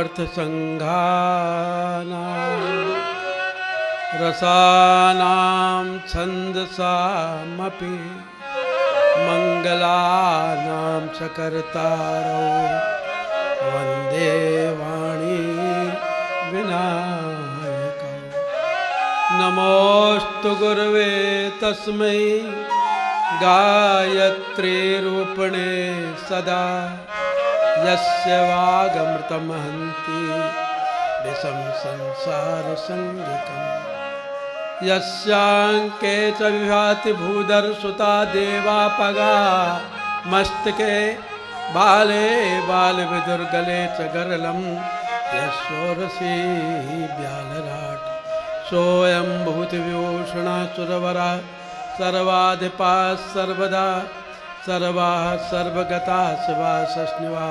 परमार्थ संघानां रसानां छन्दसामपि मंगलानां सकर्तारौ वन्दे वाणी विनायकौ। नमोस्तु गुरवे तस्मै गायत्री रूपिणे सदा यस्य वागमृतमहन्ति विषं संसारसंज्ञकम्। यस्यांके च विभाति भूधरसुता देवापगा मस्तके बाले बालविदुर्गले च गरलं यशोरसी व्यालराट। सोऽयं भूतविभूषणः सुरवरा सर्वाधिपा सर्वदा सर्वाः सर्वगता शिवा सस्निवा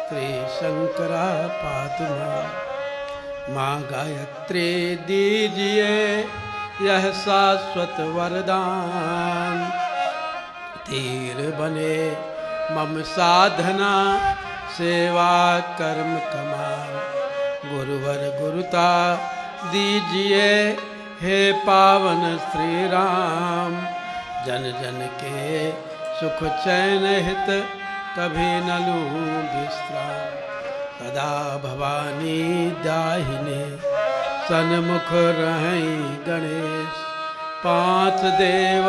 श्रीशंकरा पातु माँ गायत्री दीजिए यह शाश्वत वरदान। तीर बने मम साधना सेवा कर्म कमाल। गुरुवर गुरुता दीजिए हे पावन श्री राम। जन जन के सुख चैन हित कभी न लूं विश्राम। सदा भवानी दाहिने सन्मुख रहें गणेश। पांच देव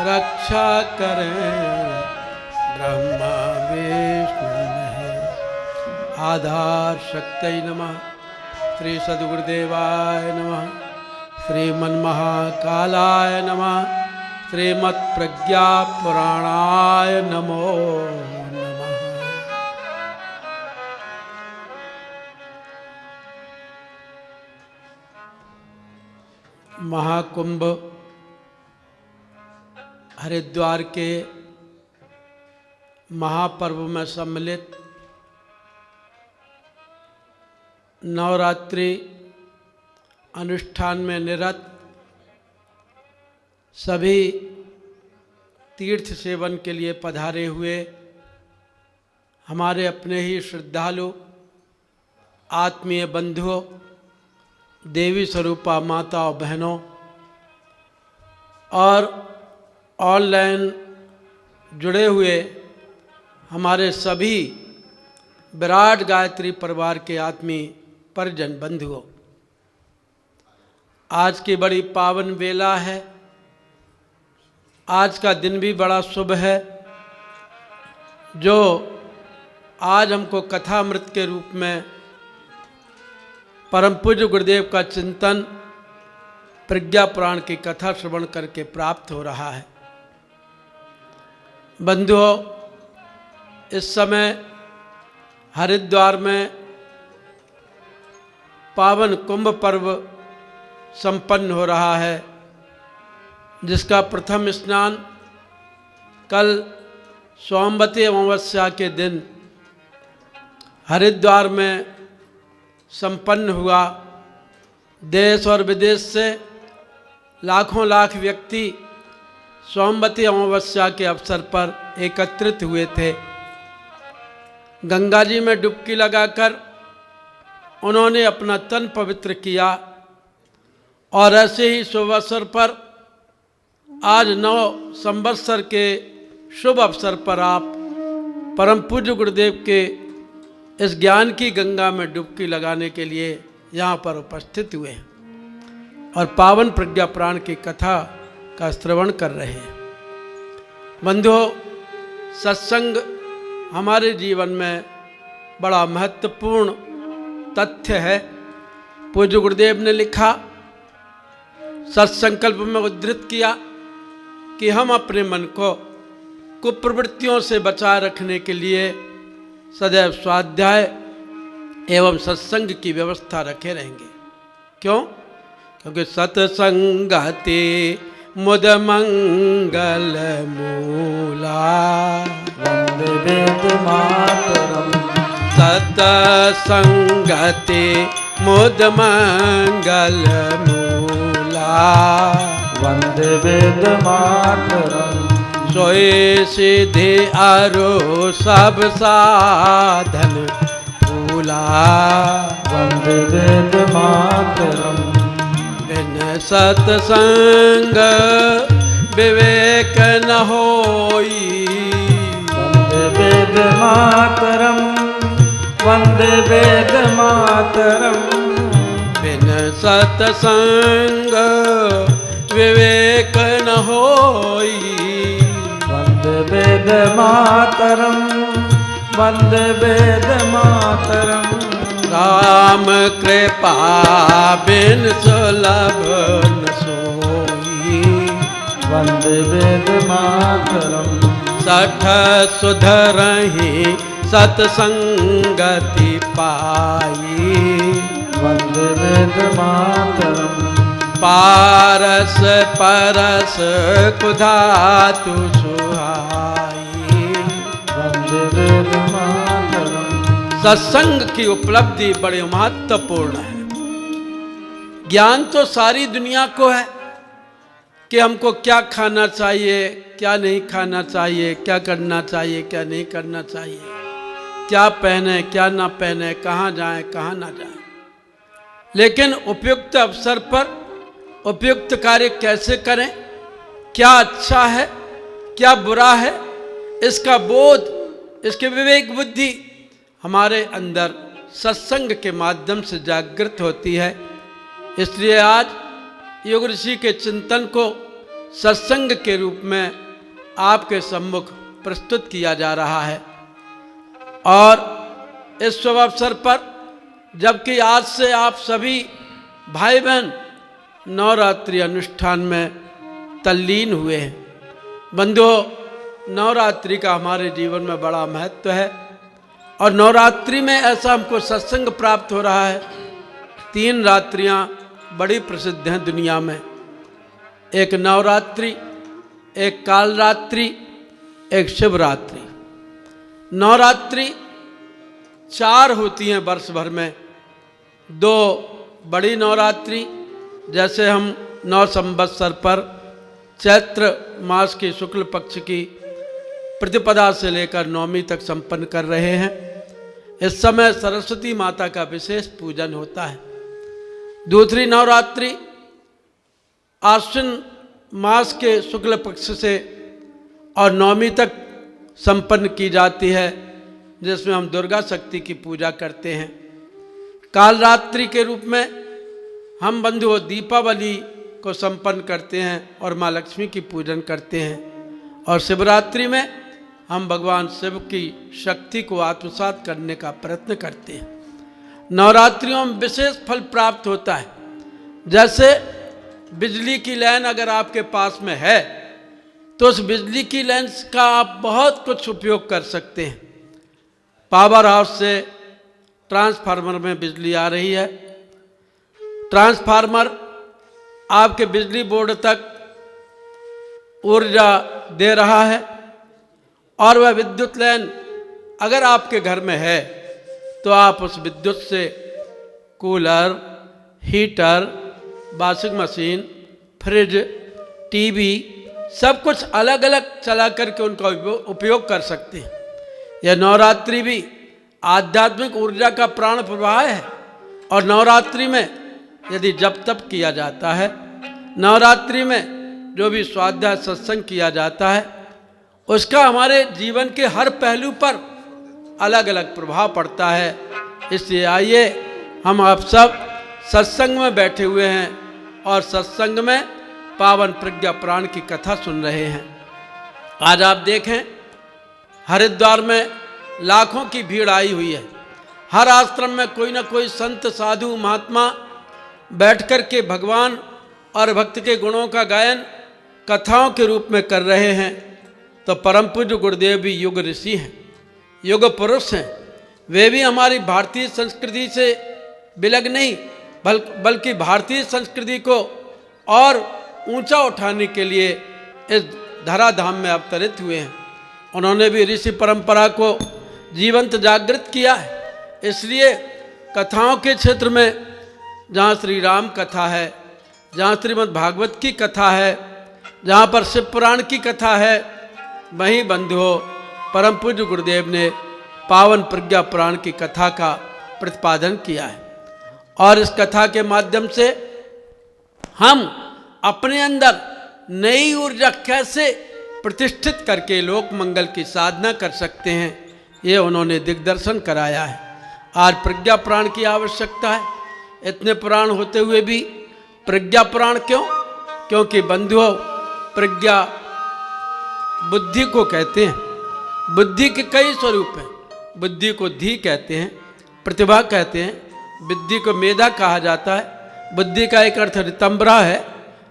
रक्षा करें ब्रह्मा विष्णु महेश। आधार शक्ति नमः। श्री सद्गुरुदेवाय नमः। श्रीमन्महाकालाय नमः। श्रीमत्प्रज्ञा पुराणाय नमो नमः। महाकुंभ हरिद्वार के महापर्व में सम्मिलित नवरात्रि अनुष्ठान में निरत सभी तीर्थ सेवन के लिए पधारे हुए हमारे अपने ही श्रद्धालु आत्मीय बंधुओं, देवी स्वरूपा माता और बहनों और ऑनलाइन जुड़े हुए हमारे सभी विराट गायत्री परिवार के आत्मीय परिजन बंधुओं, आज की बड़ी पावन वेला है। आज का दिन भी बड़ा शुभ है, जो आज हमको कथामृत के रूप में परम पूज्य गुरुदेव का चिंतन प्रज्ञा पुराण की कथा श्रवण करके प्राप्त हो रहा है। बंधुओं, इस समय हरिद्वार में पावन कुंभ पर्व संपन्न हो रहा है, जिसका प्रथम स्नान कल सोमवती अमावस्या के दिन हरिद्वार में संपन्न हुआ। देश और विदेश से लाखों लाख व्यक्ति सोमवती अमावस्या के अवसर पर एकत्रित हुए थे। गंगा जी में डुबकी लगाकर उन्होंने अपना तन पवित्र किया और ऐसे ही शुभ अवसर पर आज 9 संवत्सर के शुभ अवसर पर आप परम पूज्य गुरुदेव के इस ज्ञान की गंगा में डुबकी लगाने के लिए यहाँ पर उपस्थित हुए हैं और पावन प्रज्ञा पुराण की कथा का श्रवण कर रहे हैं। बंधुओं, सत्संग हमारे जीवन में बड़ा महत्वपूर्ण तथ्य है। पूज्य गुरुदेव ने लिखा, सत्संकल्प में उद्धृत किया कि हम अपने मन को कुप्रवृत्तियों से बचाए रखने के लिए सदैव स्वाध्याय एवं सत्संग की व्यवस्था रखे रहेंगे। क्यों? क्योंकि सत्संगति मुद मंगल मूला वंदे वेद मातरम। सत्संगति मुद मंगल मूला वंदे वेद मातरम। सोए सिद्धि आरो सब साधन फूल लीला। वंदे वेद मातरम। बिन सत्संग विवेक न होई। वंदे वेद मातरम। वंदे वेद मातरम। बिन सत्संग विवेक न होई। वंदे वेद मातरम। वंदे वेद मातरम। राम कृपा बिन सुलभ न सोई। वंदे वेद मातरम। सठ सुधरहि सत्संगति पाई। वंदे वेद मातरम। पारस परस कुधातु सुहाई। वंदे वेद मातरम। सत्संग की उपलब्धि बड़ी महत्वपूर्ण है। ज्ञान तो सारी दुनिया को है कि हमको क्या खाना चाहिए, क्या नहीं खाना चाहिए, क्या करना चाहिए, क्या नहीं करना चाहिए, क्या पहने, क्या ना पहने, कहाँ जाएं, कहाँ ना जाएं। लेकिन उपयुक्त अवसर पर उपयुक्त कार्य कैसे करें, क्या अच्छा है, क्या बुरा है, इसका बोध, इसके विवेक बुद्धि हमारे अंदर सत्संग के माध्यम से जागृत होती है। इसलिए आज योग ऋषि के चिंतन को सत्संग के रूप में आपके सम्मुख प्रस्तुत किया जा रहा है। और इस शुभ अवसर पर जबकि आज से आप सभी भाई बहन नवरात्रि अनुष्ठान में तल्लीन हुए हैं, बंधुओं, नवरात्रि का हमारे जीवन में बड़ा महत्व है। और नवरात्रि में ऐसा हमको सत्संग प्राप्त हो रहा है। 3 रात्रियां बड़ी प्रसिद्ध हैं दुनिया में, एक नवरात्रि, एक कालरात्रि, एक शिवरात्रि। नवरात्रि 4 होती हैं वर्ष भर में। 2 बड़ी नवरात्रि, जैसे हम 9 संवत्सर पर चैत्र मास की शुक्ल पक्ष की प्रतिपदा से लेकर नवमी तक संपन्न कर रहे हैं। इस समय सरस्वती माता का विशेष पूजन होता है। दूसरी नवरात्रि आश्विन मास के शुक्ल पक्ष से और नवमी तक संपन्न की जाती है, जिसमें हम दुर्गा शक्ति की पूजा करते हैं। कालरात्रि के रूप में हम बंधुओं दीपावली को संपन्न करते हैं और माँ लक्ष्मी की पूजन करते हैं। और शिवरात्रि में हम भगवान शिव की शक्ति को आत्मसात करने का प्रयत्न करते हैं। नवरात्रियों में विशेष फल प्राप्त होता है। जैसे बिजली की लाइन अगर आपके पास में है तो उस बिजली की लाइन का आप बहुत कुछ उपयोग कर सकते हैं। पावर हाउस से ट्रांसफार्मर में बिजली आ रही है, ट्रांसफार्मर आपके बिजली बोर्ड तक ऊर्जा दे रहा है। और वह विद्युत लाइन अगर आपके घर में है तो आप उस विद्युत से cooler, heater, washing machine, fridge, TV सब कुछ अलग अलग चला करके उनका उपयोग कर सकते हैं। यह नवरात्रि भी आध्यात्मिक ऊर्जा का प्राण प्रवाह है। और नवरात्रि में यदि जप तप किया जाता है, नवरात्रि में जो भी स्वाध्याय सत्संग किया जाता है, उसका हमारे जीवन के हर पहलू पर अलग अलग प्रभाव पड़ता है। इसलिए आइए हम आप सब सत्संग में बैठे हुए हैं और सत्संग में पावन प्रज्ञा प्राण की कथा सुन रहे हैं। आज आप देखें हरिद्वार में लाखों की भीड़ आई हुई है। हर आश्रम में कोई ना कोई संत साधु महात्मा बैठ कर के भगवान और भक्त के गुणों का गायन कथाओं के रूप में कर रहे हैं। तो परम पूज्य गुरुदेव भी युग ऋषि हैं, युग पुरुष हैं। वे भी हमारी भारतीय संस्कृति से विलग नहीं बल्कि भारतीय संस्कृति को और ऊंचा उठाने के लिए इस धराधाम में अवतरित हुए हैं। उन्होंने भी ऋषि परंपरा को जीवंत जागृत किया है। इसलिए कथाओं के क्षेत्र में जहाँ श्री राम कथा है, जहाँ श्रीमद् भागवत की कथा है, जहाँ पर शिव पुराण की कथा है, वहीं बंधुओं परम पूज्य गुरुदेव ने पावन प्रज्ञा पुराण की कथा का प्रतिपादन किया है। और इस कथा के माध्यम से हम अपने अंदर नई ऊर्जा कैसे प्रतिष्ठित करके लोक मंगल की साधना कर सकते हैं, ये उन्होंने दिग्दर्शन कराया है। आज प्रज्ञा प्राण की आवश्यकता है। इतने प्राण होते हुए भी प्रज्ञा प्राण क्यों? क्योंकि बंधुओं, प्रज्ञा बुद्धि को कहते हैं। बुद्धि के कई स्वरूप हैं। बुद्धि को धी कहते हैं, प्रतिभा कहते हैं, बुद्धि को मेधा कहा जाता है। बुद्धि का एक अर्थ रितंबरा है,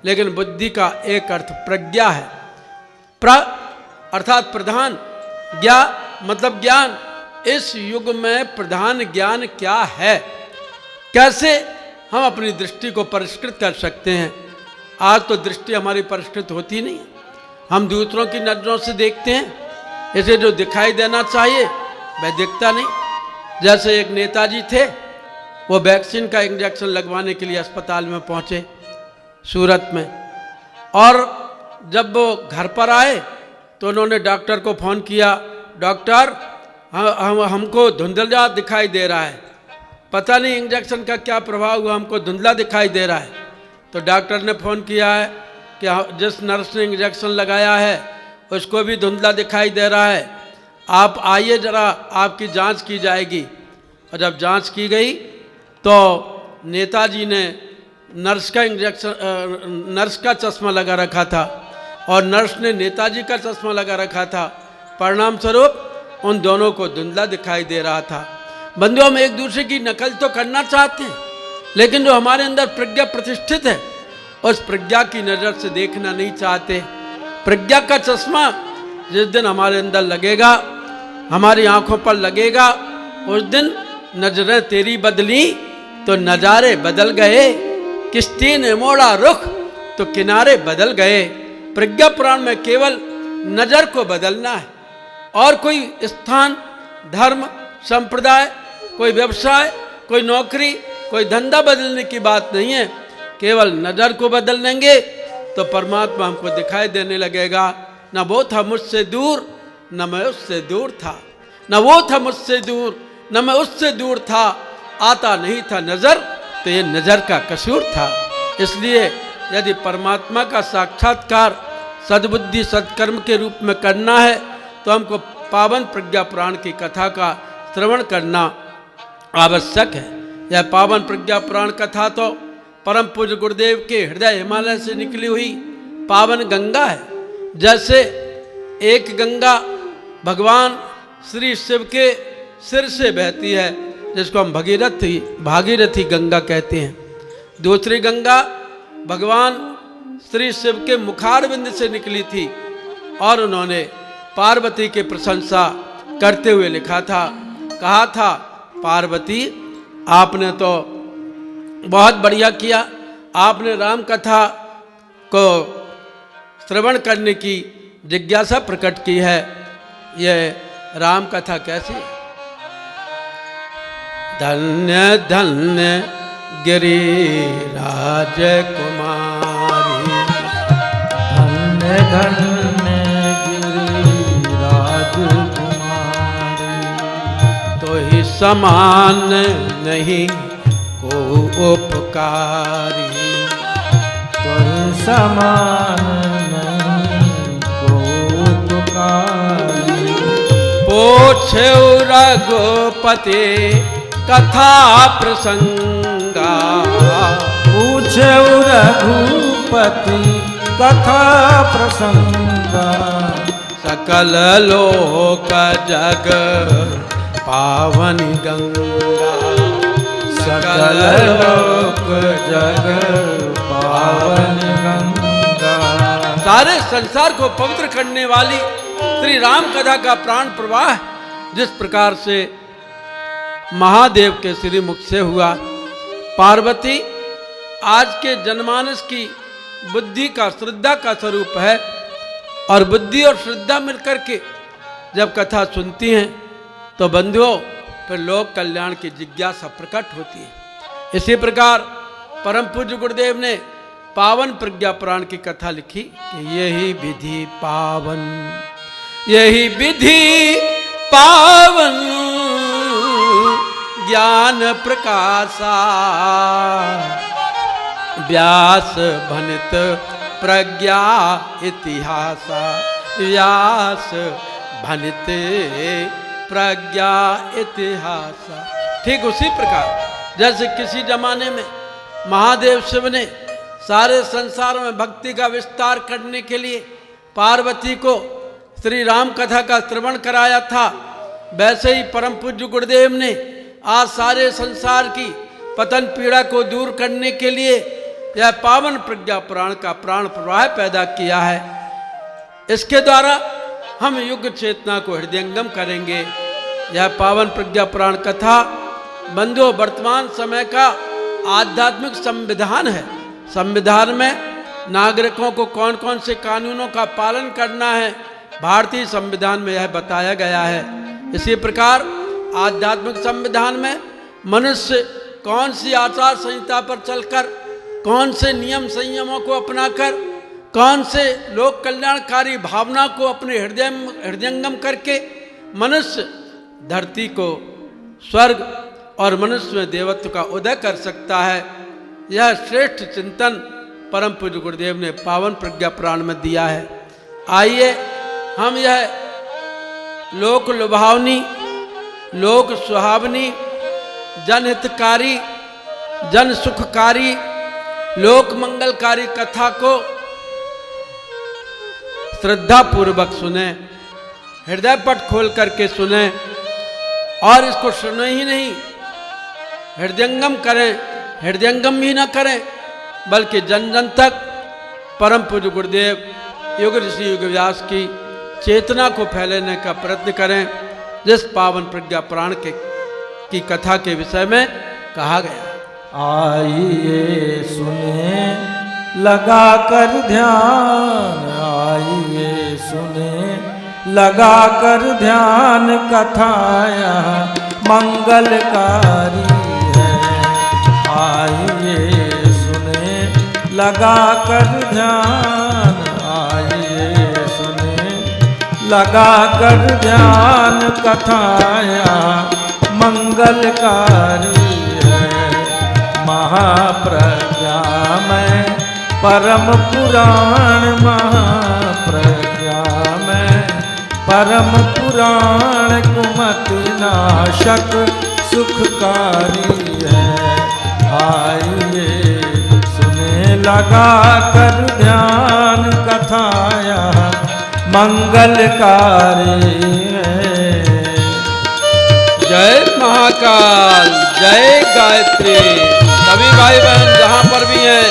लेकिन बुद्धि का एक अर्थ प्रज्ञा है। प्र अर्थात प्रधान, ज्ञा मतलब ज्ञान। इस युग में प्रधान ज्ञान क्या है? कैसे हम अपनी दृष्टि को परिष्कृत कर सकते हैं? आज तो दृष्टि हमारी परिष्कृत होती नहीं। हम दूसरों की नजरों से देखते हैं, इसे जो दिखाई देना चाहिए वह दिखता नहीं। जैसे एक नेताजी थे, वो वैक्सीन का इंजेक्शन लगवाने के लिए अस्पताल में पहुंचे सूरत में, और जब वो घर पर आए तो उन्होंने डॉक्टर को फ़ोन किया, डॉक्टर हमको धुंधला दिखाई दे रहा है, पता नहीं इंजेक्शन का क्या प्रभाव हुआ, हमको धुंधला दिखाई दे रहा है। तो डॉक्टर ने फ़ोन किया है कि जिस नर्स ने इंजेक्शन लगाया है उसको भी धुंधला दिखाई दे रहा है, आप आइए ज़रा, आपकी जांच की जाएगी। और जब जांच की गई तो नेताजी ने नर्स का चश्मा लगा रखा था और नर्स ने नेताजी का चश्मा लगा रखा था। परिणाम स्वरूप उन दोनों को धुंधला दिखाई दे रहा था। बंधुओं, हम एक दूसरे की नकल तो करना चाहते हैं, लेकिन जो हमारे अंदर प्रज्ञा प्रतिष्ठित है उस प्रज्ञा की नज़र से देखना नहीं चाहते। प्रज्ञा का चश्मा जिस दिन हमारे अंदर लगेगा, हमारी आंखों पर लगेगा, उस दिन नजरें तेरी बदली तो नज़ारे बदल गए, किश्ती ने मोड़ा रुख तो किनारे बदल गए। प्रज्ञा पुराण में केवल नज़र को बदलना है, और कोई स्थान, धर्म, संप्रदाय, कोई व्यवसाय, कोई नौकरी, कोई धंधा बदलने की बात नहीं है। केवल नज़र को बदल लेंगे तो परमात्मा हमको दिखाई देने लगेगा। न वो था मुझसे दूर, न मैं उससे दूर था, न वो था मुझसे दूर, न मैं उससे दूर था, आता नहीं था नज़र तो ये नज़र का कसूर था। इसलिए यदि परमात्मा का साक्षात्कार सद्बुद्धि सत्कर्म के रूप में करना है तो हमको पावन प्रज्ञा पुराण की कथा का श्रवण करना आवश्यक है। यह पावन प्रज्ञा पुराण कथा तो परम पूज्य गुरुदेव के हृदय हिमालय से निकली हुई पावन गंगा है। जैसे एक गंगा भगवान श्री शिव के सिर से बहती है, जिसको हम भागीरथी गंगा कहते हैं। दूसरी गंगा भगवान श्री शिव के मुखारविंद से निकली थी और उन्होंने पार्वती की प्रशंसा करते हुए लिखा था, कहा था, पार्वती आपने तो बहुत बढ़िया किया, आपने राम कथा को श्रवण करने की जिज्ञासा प्रकट की है। यह राम कथा कैसी? धन्य धन्य गिरिराज कुमारी, धन्य धन्य गिरिराज कुमारी, तो ही समान नहीं को उपकारी, तो समान नहीं को उपकारी। पोछे रघुपति कथा प्रसंगा, पूछे रघुपति कथा प्रसंगा, सकल लोक जग पावन गंगा, सकल लोक जग पावन गंगा। सारे संसार को पवित्र करने वाली श्री राम कथा का प्राण प्रवाह जिस प्रकार से महादेव के श्रीमुख से हुआ, पार्वती आज के जनमानस की बुद्धि का, श्रद्धा का स्वरूप है। और बुद्धि और श्रद्धा मिलकर के जब कथा सुनती हैं तो बंधुओं फिर लोक कल्याण की जिज्ञासा प्रकट होती है। इसी प्रकार परम पूज्य गुरुदेव ने पावन प्रज्ञा पुराण की कथा लिखी कि यही विधि पावन, यही विधि पावन, ज्ञान प्रकाशा, व्यास भनित प्रज्ञा इतिहासा, व्यास भनित प्रज्ञा इतिहासा। ठीक उसी प्रकार जैसे किसी जमाने में महादेव शिव ने सारे संसार में भक्ति का विस्तार करने के लिए पार्वती को श्री राम कथा का श्रवण कराया था, वैसे ही परम पूज्य गुरुदेव ने आज सारे संसार की पतन पीड़ा को दूर करने के लिए यह पावन प्रज्ञा पुराण का प्राण प्रवाह पैदा किया है। इसके द्वारा हम युग चेतना को हृदयंगम करेंगे। यह पावन प्रज्ञा पुराण कथा बंधुओं वर्तमान समय का आध्यात्मिक संविधान है। संविधान में नागरिकों को कौन कौन से कानूनों का पालन करना है, भारतीय संविधान में यह बताया गया है। इसी प्रकार आध्यात्मिक संविधान में मनुष्य कौन सी आचार संहिता पर चलकर, कौन से नियम संयमों को अपनाकर, कौन से लोक कल्याणकारी भावना को अपने हृदयंगम करके मनुष्य धरती को स्वर्ग और मनुष्य में देवत्व का उदय कर सकता है, यह श्रेष्ठ चिंतन परम पूज्य गुरुदेव ने पावन प्रज्ञा पुराण में दिया है। आइए हम यह लोक लुभावनी, लोक सुहावनी, जनहितकारी, जन सुखकारी, लोक मंगलकारी कथा को श्रद्धा पूर्वक सुने, हृदय पट खोल करके सुने और इसको सुने ही नहीं, हृदयंगम करें। हृदयंगम ही न करें बल्कि जन जन तक परम पूज्य गुरुदेव युग ऋषि युग व्यास की चेतना को फैलाने का प्रयत्न करें, जिस पावन प्रज्ञा पुराण की कथा के विषय में कहा गया। आइए सुने लगा कर ध्यान, आइए सुने लगा कर ध्यान, कथाया मंगलकारी है। आइए सुने लगा कर ध्यान, आइए सुने लगा कर ध्यान, कथाया मंगलकारी है। महाप्रज्ञा में परम पुराण, महाप्रज्ञा में परम पुराण, कुमति नाशक सुखकारी है। आइए सुने लगा कर ध्यान, कथाया मंगलकारी है। जय महाकाल, जय गायत्री। सभी भाई बहन जहाँ पर भी हैं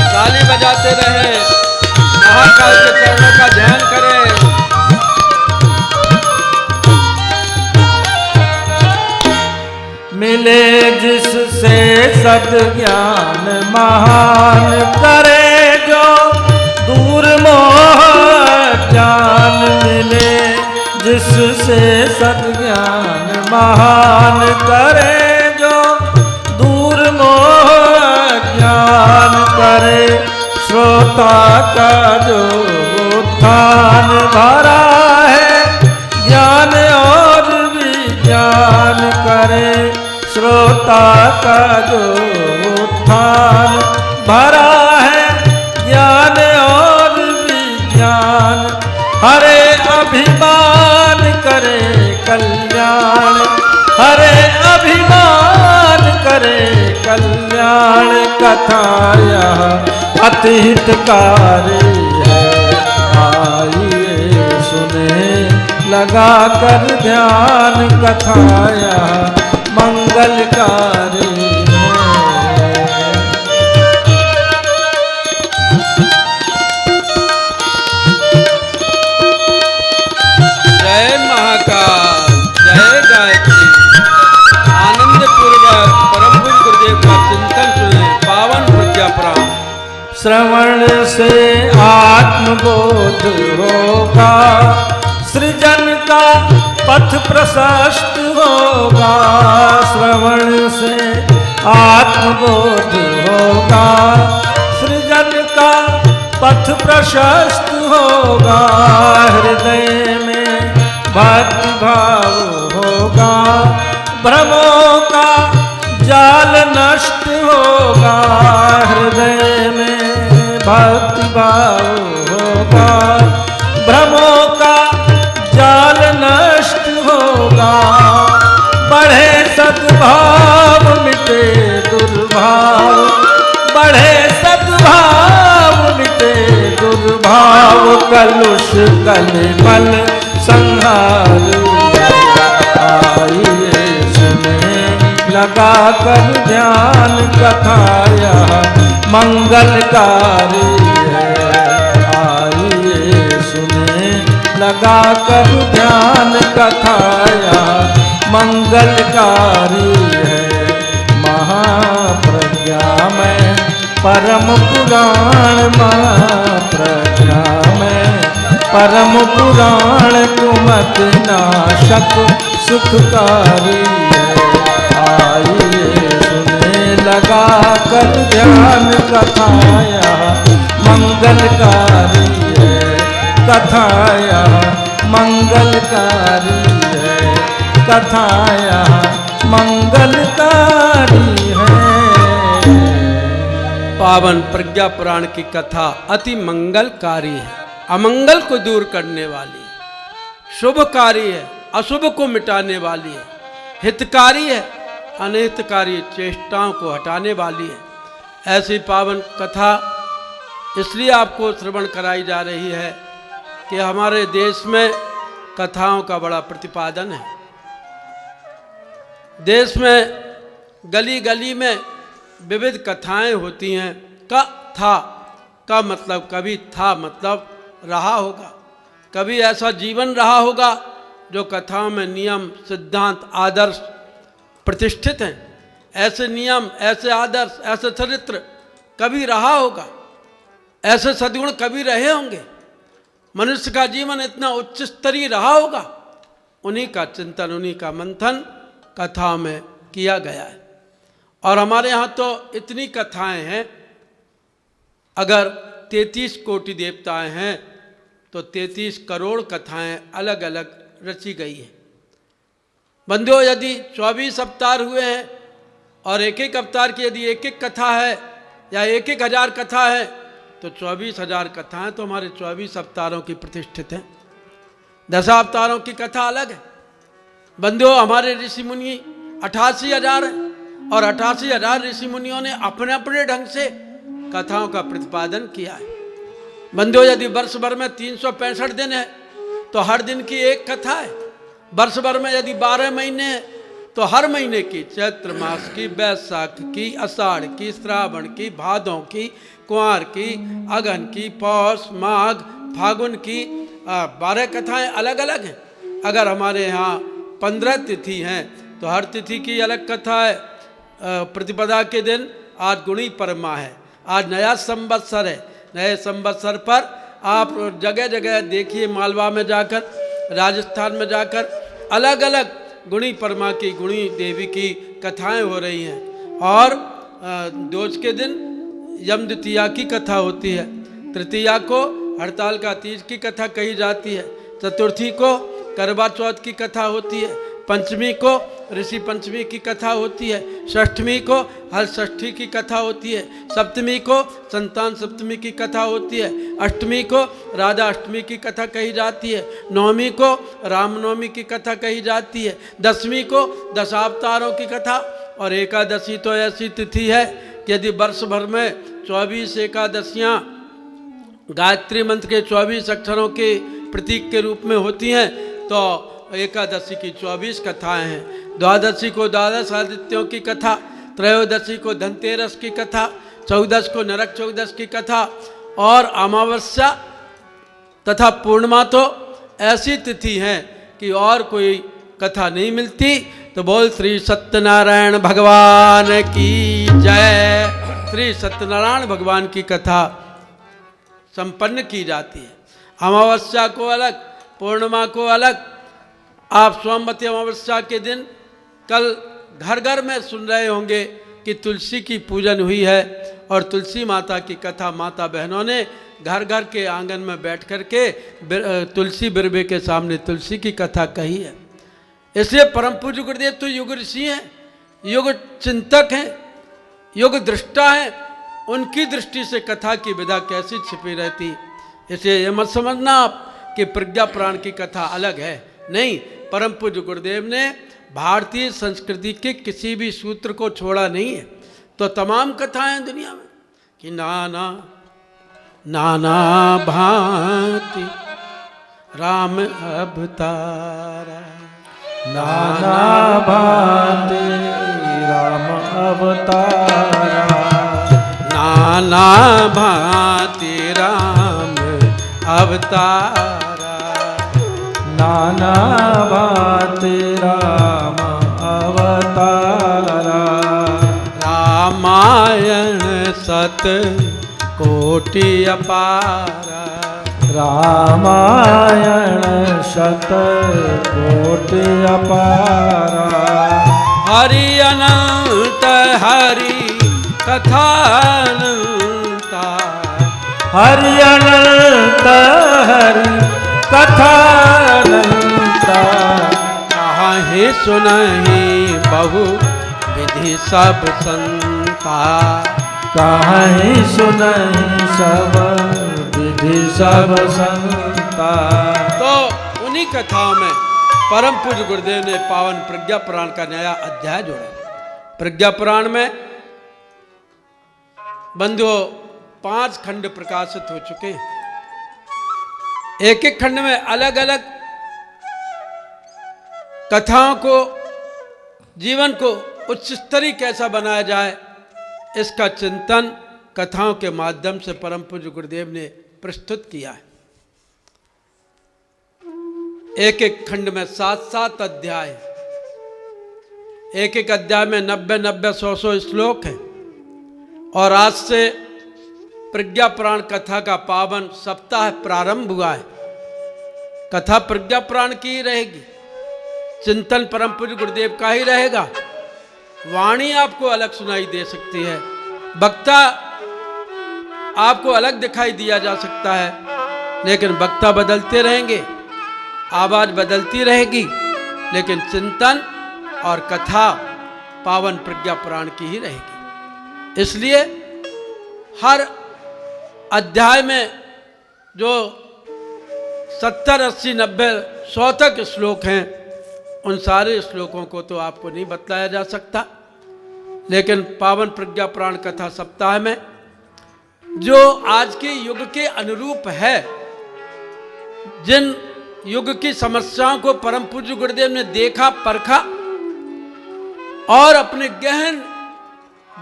ताली बजाते रहें, महाकाल के चरणों का ध्यान करें। मिले जिससे सद्ज्ञान महान, करे जो दूर मोह ज्ञान। मिले जिससे सद्ज्ञान महान, करे जो दूर मोह ज्ञान। करे श्रोता का जो उत्थान, भरा है ज्ञान और विज्ञान। करे श्रोता का जो उत्थान, भरा है ज्ञान और विज्ञान। हरे अभिमान करे कल्याण, हरे अभिमान करे कल्याण। कथाया अति हितकारी है। आइए सुने लगा कर ध्यान, कथाया मंगलकारी है। जय महाकाल, जय गायत्री। आनंद पूर्वक परम पूज्य गुरुदेव का चिंतन सुने, पावन प्रज्ञा पुराण। श्रवण से आत्मबोध होगा, सृजन का पथ प्रशस्त होगा। श्रवण से आत्मबोध होगा, सृजन का पथ प्रशस्त होगा। हृदय में भक्ति भाव होगा, भ्रमों जाल नष्ट होगा, हृदय में भक्ति भाव होगा, भ्रमों का जाल नष्ट होगा, बढ़े सद्भाव मिटे दुर्भाव, बढ़े सद्भाव मिटे दुर्भाव, कलुष कलमल संहार आइए सुने लगा कर ध्यान, कथाया मंगलकारी है, आइए सुने लगा कर ध्यान, कथाया मंगलकारी है। महाप्रज्ञा में परम पुराण, महाप्रज्ञा में परम पुराण, कुमत नाशक सुखकारी है, आइए सुने लगा कर ध्यान, कथाया मंगलकारी है, कथाया मंगलकारी है, कथाया मंगलकारी है। पावन प्रज्ञा पुराण की कथा अति मंगलकारी है, अमंगल को दूर करने वाली है, शुभकारी है, अशुभ को मिटाने वाली है, हितकारी है, अनहितकारी चेष्टाओं को हटाने वाली है। ऐसी पावन कथा इसलिए आपको श्रवण कराई जा रही है कि हमारे देश में कथाओं का बड़ा प्रतिपादन है। देश में गली गली में विविध कथाएं होती हैं। कथा का मतलब कभी था मतलब रहा होगा, कभी ऐसा जीवन रहा होगा जो कथाओं में नियम सिद्धांत आदर्श प्रतिष्ठित हैं। ऐसे नियम, ऐसे आदर्श, ऐसे चरित्र कभी रहा होगा, ऐसे सद्गुण कभी रहे होंगे, मनुष्य का जीवन इतना उच्च स्तरीय रहा होगा। उन्हीं का चिंतन, उन्हीं का मंथन कथाओं में किया गया है। और हमारे यहाँ तो इतनी कथाएं हैं, अगर 33 कोटि देवताएं हैं तो 33 करोड़ कथाएं अलग अलग रची गई हैं। बंधुओं, यदि 24 अवतार हुए हैं और एक एक अवतार की यदि एक एक कथा है या एक एक हजार कथा है तो 24,000 कथाएं तो हमारे 24 अवतारों की प्रतिष्ठित हैं। 10 अवतारों की कथा अलग है। बंधुओं, हमारे ऋषि मुनि 88,000 हैं और 88,000 ऋषि मुनियों ने अपने अपने ढंग से कथाओं का प्रतिपादन किया है। बंधुओं, यदि वर्ष भर में 365 दिन है तो हर दिन की एक कथा है। वर्ष भर में यदि 12 महीने हैं तो हर महीने की, चैत्र मास की, बैसाख की, आषाढ़ की, श्रावण की, भादों की, कुंवार की, अगहन की, पौष, माघ, फागुन की 12 कथाएं अलग अलग हैं। अगर हमारे यहाँ 15 तिथि हैं तो हर तिथि की अलग कथा है। प्रतिपदा के दिन आज गुणी परमा है, आज नया संवत्सर है। नए संवत्सर पर आप जगह जगह देखिए, मालवा में जाकर, राजस्थान में जाकर अलग अलग गुणी परमा की, गुणी देवी की कथाएं हो रही हैं। और दोष के दिन यम द्वितीया की कथा होती है, तृतीया को हड़ताल का तीज की कथा कही जाती है, चतुर्थी को करवा चौथ की कथा होती है, पंचमी को ऋषि पंचमी की कथा होती है, षष्ठमी को हल षष्ठी की कथा होती है, सप्तमी को संतान सप्तमी की कथा होती है, अष्टमी को राधा अष्टमी की कथा कही जाती है, नवमी को रामनवमी की कथा कही जाती है, दसवीं को दशावतारों की कथा, और एकादशी तो ऐसी तिथि है कि यदि वर्ष भर में 24 एकादशियाँ गायत्री मंत्र के 24 अक्षरों के प्रतीक के रूप में होती हैं तो एकादशी की 24 कथाएं हैं। द्वादशी को द्वादश आदित्यों की कथा, त्रयोदशी को धनतेरस की कथा, चौदश को नरक चौदश की कथा, और अमावस्या तथा पूर्णिमा तो ऐसी तिथि हैं कि और कोई कथा नहीं मिलती। तो बोल श्री सत्यनारायण भगवान की जय। श्री सत्यनारायण भगवान की कथा संपन्न की जाती है। अमावस्या को अलग, पूर्णिमा को अलग। आप सोमवती अमावस्या के दिन कल घर घर में सुन रहे होंगे कि तुलसी की पूजन हुई है, और तुलसी माता की कथा माता बहनों ने घर घर के आंगन में बैठ कर के तुलसी बिरबे के सामने तुलसी की कथा कही है। इसलिए परम पूज्य गुरुदेव तो युग ऋषि हैं, युग चिंतक हैं, युग दृष्टा हैं, उनकी दृष्टि से कथा की विधा कैसी छिपी रहती। इसे ये मत समझना आप कि प्रज्ञा पुराण की कथा अलग है, नहीं। परम पूज्य गुरुदेव ने भारतीय संस्कृति के किसी भी सूत्र को छोड़ा नहीं है। तो तमाम कथाएं दुनिया में कि नाना नाना भांति राम अवतारा, नाना भांति राम अवतारा, नाना भांति राम अवतारा, नाना भांति राम अवतारा, रामायण सत कोटि अपारा, रामायण शत कोटि अपारा, हरि अनंत हरि कथा अनंता, हरि अनंत हरि कथा अनंता, काहे सुनहि बहु विधि सब संता, काहे सुनहि सब विधि सब संता। तो उन्हीं कथाओं में परम पूज्य गुरुदेव ने पावन प्रज्ञा पुराण का नया अध्याय जोड़ा। प्रज्ञा पुराण में बंधुओं 5 खंड प्रकाशित हो चुके हैं। एक एक खंड में अलग अलग कथाओं को, जीवन को उच्च स्तरीय कैसा बनाया जाए, इसका चिंतन कथाओं के माध्यम से परम पूज्य गुरुदेव ने प्रस्तुत किया है। एक एक खंड में 7-7 अध्याय, एक एक अध्याय में 90-90, 100-100 श्लोक हैं। और आज से प्रज्ञा पुराण कथा का पावन सप्ताह प्रारंभ हुआ है। कथा प्रज्ञा पुराण की ही रहेगी, चिंतन परम पूज्य गुरुदेव का ही रहेगा। वाणी आपको अलग सुनाई दे सकती है, वक्ता आपको अलग दिखाई दिया जा सकता है, लेकिन वक्ता बदलते रहेंगे, आवाज बदलती रहेगी, लेकिन चिंतन और कथा पावन प्रज्ञा पुराण की ही रहेगी। इसलिए हर अध्याय में जो 70, 80, 90, 100 तक श्लोक हैं, उन सारे श्लोकों को तो आपको नहीं बतलाया जा सकता, लेकिन पावन प्रज्ञा पुराण कथा सप्ताह में जो आज के युग के अनुरूप है, जिन युग की समस्याओं को परम पूज्य गुरुदेव ने देखा, परखा और अपने गहन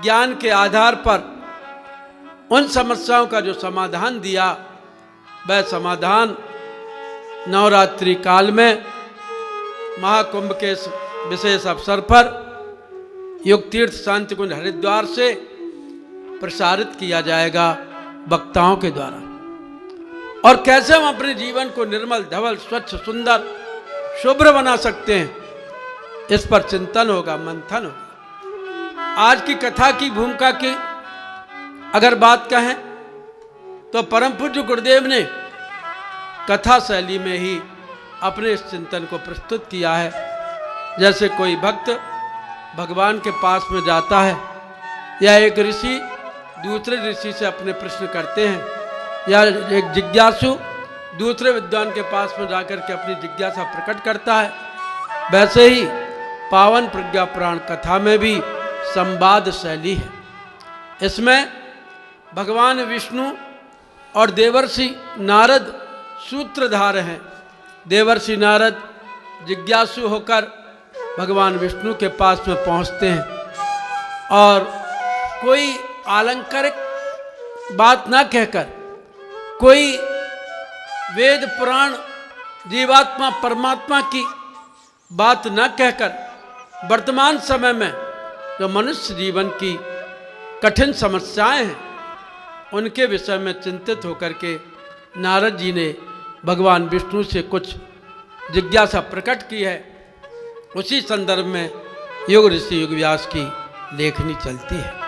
ज्ञान के आधार पर उन समस्याओं का जो समाधान दिया, वह समाधान नवरात्रि काल में महाकुंभ के विशेष अवसर पर युग तीर्थ शांति कुंज हरिद्वार से प्रसारित किया जाएगा वक्ताओं के द्वारा। और कैसे हम अपने जीवन को निर्मल, धवल, स्वच्छ, सुंदर, शुभ्र बना सकते हैं, इस पर चिंतन होगा, मंथन होगा। आज की कथा की भूमिका की अगर बात कहें तो परम पूज्य गुरुदेव ने कथा शैली में ही अपने इस चिंतन को प्रस्तुत किया है। जैसे कोई भक्त भगवान के पास में जाता है, या एक ऋषि दूसरे ऋषि से अपने प्रश्न करते हैं, या एक जिज्ञासु दूसरे विद्वान के पास में जाकर के अपनी जिज्ञासा प्रकट करता है, वैसे ही पावन प्रज्ञा पुराण कथा में भी संवाद शैली है। इसमें भगवान विष्णु और देवर्षि नारद सूत्रधार हैं। देवर्षि नारद जिज्ञासु होकर भगवान विष्णु के पास में पहुंचते हैं और कोई आलंकारिक बात ना कहकर, कोई वेद पुराण जीवात्मा परमात्मा की बात ना कहकर, वर्तमान समय में जो मनुष्य जीवन की कठिन समस्याएं हैं, उनके विषय में चिंतित होकर के नारद जी ने भगवान विष्णु से कुछ जिज्ञासा प्रकट की है। उसी संदर्भ में योग ऋषि योग व्यास की लेखनी चलती है।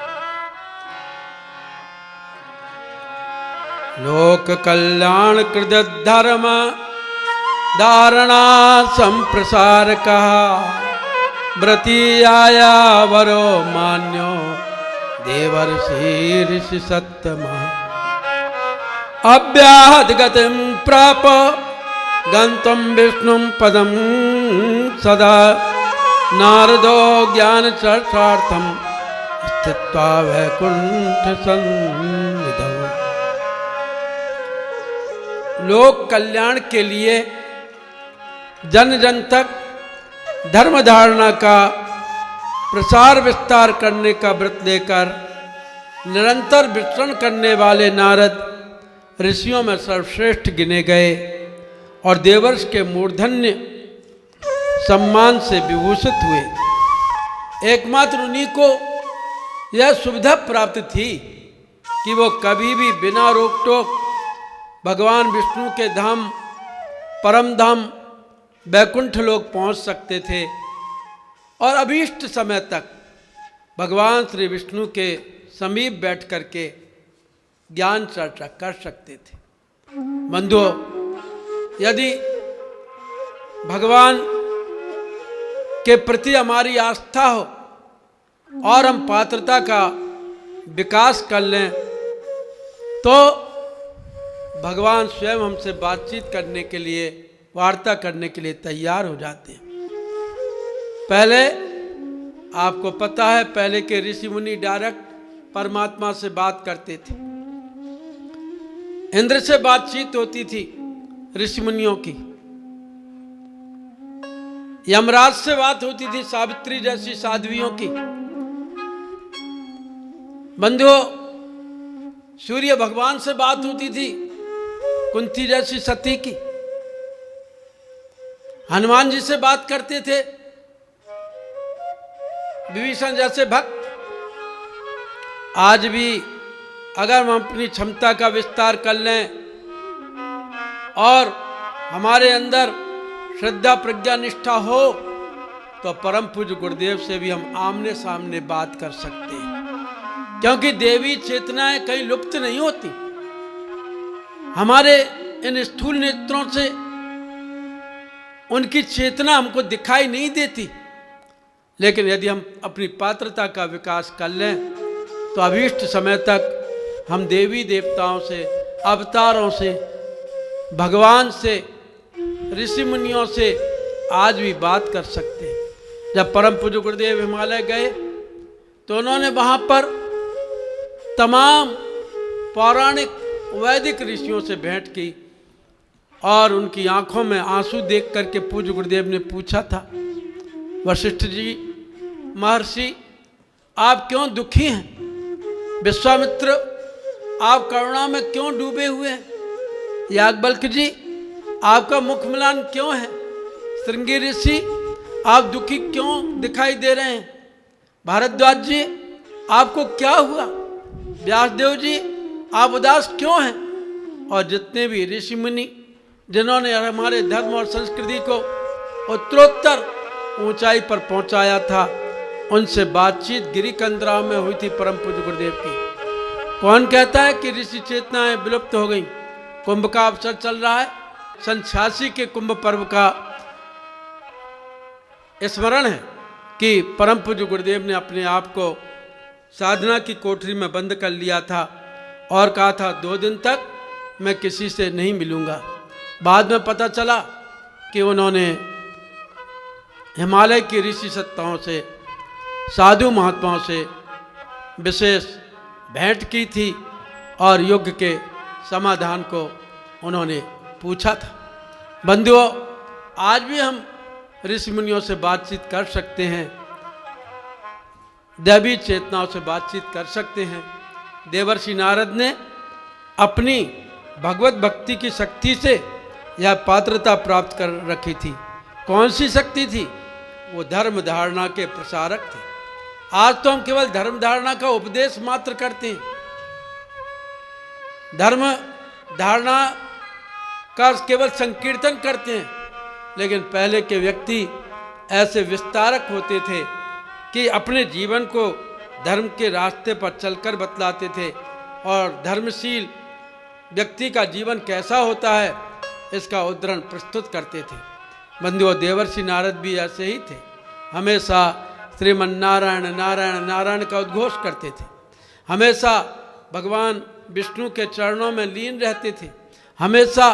लोक कल्याण कृत धर्म धारणा संप्रसार कहा, व्रती आया वरो मान्यो देवर्षि ऋषि सत्तमा अव्याहत गतिम प्राप गंतुम विष्णु पदम सदा नारदो ज्ञान चर्चार्थम स्थित्वा वैकुंठ सन्निधौ। लोक कल्याण के लिए जन जन तक धर्म धारणा का प्रसार विस्तार करने का व्रत लेकर निरंतर विचरण करने वाले नारद ऋषियों में सर्वश्रेष्ठ गिने गए और देवर्ष के मूर्धन्य सम्मान से विभूषित हुए। एकमात्र उन्हीं को यह सुविधा प्राप्त थी कि वो कभी भी बिना रोक टोक भगवान विष्णु के धाम परम धाम वैकुंठ लोक पहुंच सकते थे और अभीष्ट समय तक भगवान श्री विष्णु के समीप बैठ करके ज्ञान चर्चा कर सकते थे। बंधुओं, यदि भगवान के प्रति हमारी आस्था हो और हम पात्रता का विकास कर लें तो भगवान स्वयं हमसे बातचीत करने के लिए, वार्ता करने के लिए तैयार हो जाते हैं। पहले आपको पता है, पहले के ऋषि मुनि डायरेक्ट परमात्मा से बात करते थे। इंद्र से बातचीत होती थी ऋषि मुनियों की, यमराज से बात होती थी, सावित्री जैसी साध्वियों की। बंधुओं, सूर्य भगवान से बात होती थी, कुंती जैसी सती की। हनुमान जी से बात करते थे, विभीषण जैसे भक्त। आज भी अगर हम अपनी क्षमता का विस्तार कर लें और हमारे अंदर श्रद्धा प्रज्ञा निष्ठा हो तो परम पूज्य गुरुदेव से भी हम आमने सामने बात कर सकते हैं, क्योंकि देवी चेतनाएं कहीं लुप्त नहीं होती। हमारे इन स्थूल नेत्रों से उनकी चेतना हमको दिखाई नहीं देती, लेकिन यदि हम अपनी पात्रता का विकास कर लें तो अभीष्ट समय तक हम देवी देवताओं से, अवतारों से, भगवान से, ऋषि मुनियों से आज भी बात कर सकते हैं। जब परम पूज्य गुरुदेव हिमालय गए तो उन्होंने वहाँ पर तमाम पौराणिक वैदिक ऋषियों से भेंट की और उनकी आंखों में आंसू देख करके पूज्य गुरुदेव ने पूछा था, वशिष्ठ जी महर्षि आप क्यों दुखी हैं? विश्वामित्र आप करुणा में क्यों डूबे हुए हैं? याज्ञवल्क्य जी आपका मुख मिलान क्यों है? श्रृंगी ऋषि आप दुखी क्यों दिखाई दे रहे हैं? भारद्वाज जी आपको क्या हुआ? व्यासदेव जी आप उदास क्यों हैं? और जितने भी ऋषि मुनि जिन्होंने हमारे धर्म और संस्कृति को उत्तरोत्तर ऊंचाई पर पहुंचाया था, उनसे बातचीत गिरी कंदराव में हुई थी परम पूज्य गुरुदेव की। कौन कहता है कि ऋषि चेतनाएं विलुप्त हो गई? कुंभ का अवसर चल रहा है, सन 86 के कुंभ पर्व का स्मरण है कि परम पूज्य गुरुदेव ने अपने आप को साधना की कोठरी में बंद कर लिया था और कहा था 2 दिन तक मैं किसी से नहीं मिलूंगा। बाद में पता चला कि उन्होंने हिमालय की ऋषि सत्ताओं से, साधु महात्माओं से विशेष भेंट की थी और युग के समाधान को उन्होंने पूछा था। बंधुओं, आज भी हम ऋषि मुनियों से बातचीत कर सकते हैं, दैवी चेतनाओं से बातचीत कर सकते हैं। देवर्षि नारद ने अपनी भगवत भक्ति की शक्ति से यह पात्रता प्राप्त कर रखी थी। कौन सी शक्ति थी? वो धर्म धारणा के प्रसारक थे। आज तो हम केवल धर्म धारणा का उपदेश मात्र करते हैं, धर्म धारणा का केवल संकीर्तन करते हैं, लेकिन पहले के व्यक्ति ऐसे विस्तारक होते थे कि अपने जीवन को धर्म के रास्ते पर चलकर बतलाते थे और धर्मशील व्यक्ति का जीवन कैसा होता है इसका उदाहरण प्रस्तुत करते थे। बंधुओं, देवर्षि नारद भी ऐसे ही थे। हमेशा श्रीमन्नारायण नारायण नारायण का उद्घोष करते थे, हमेशा भगवान विष्णु के चरणों में लीन रहते थे, हमेशा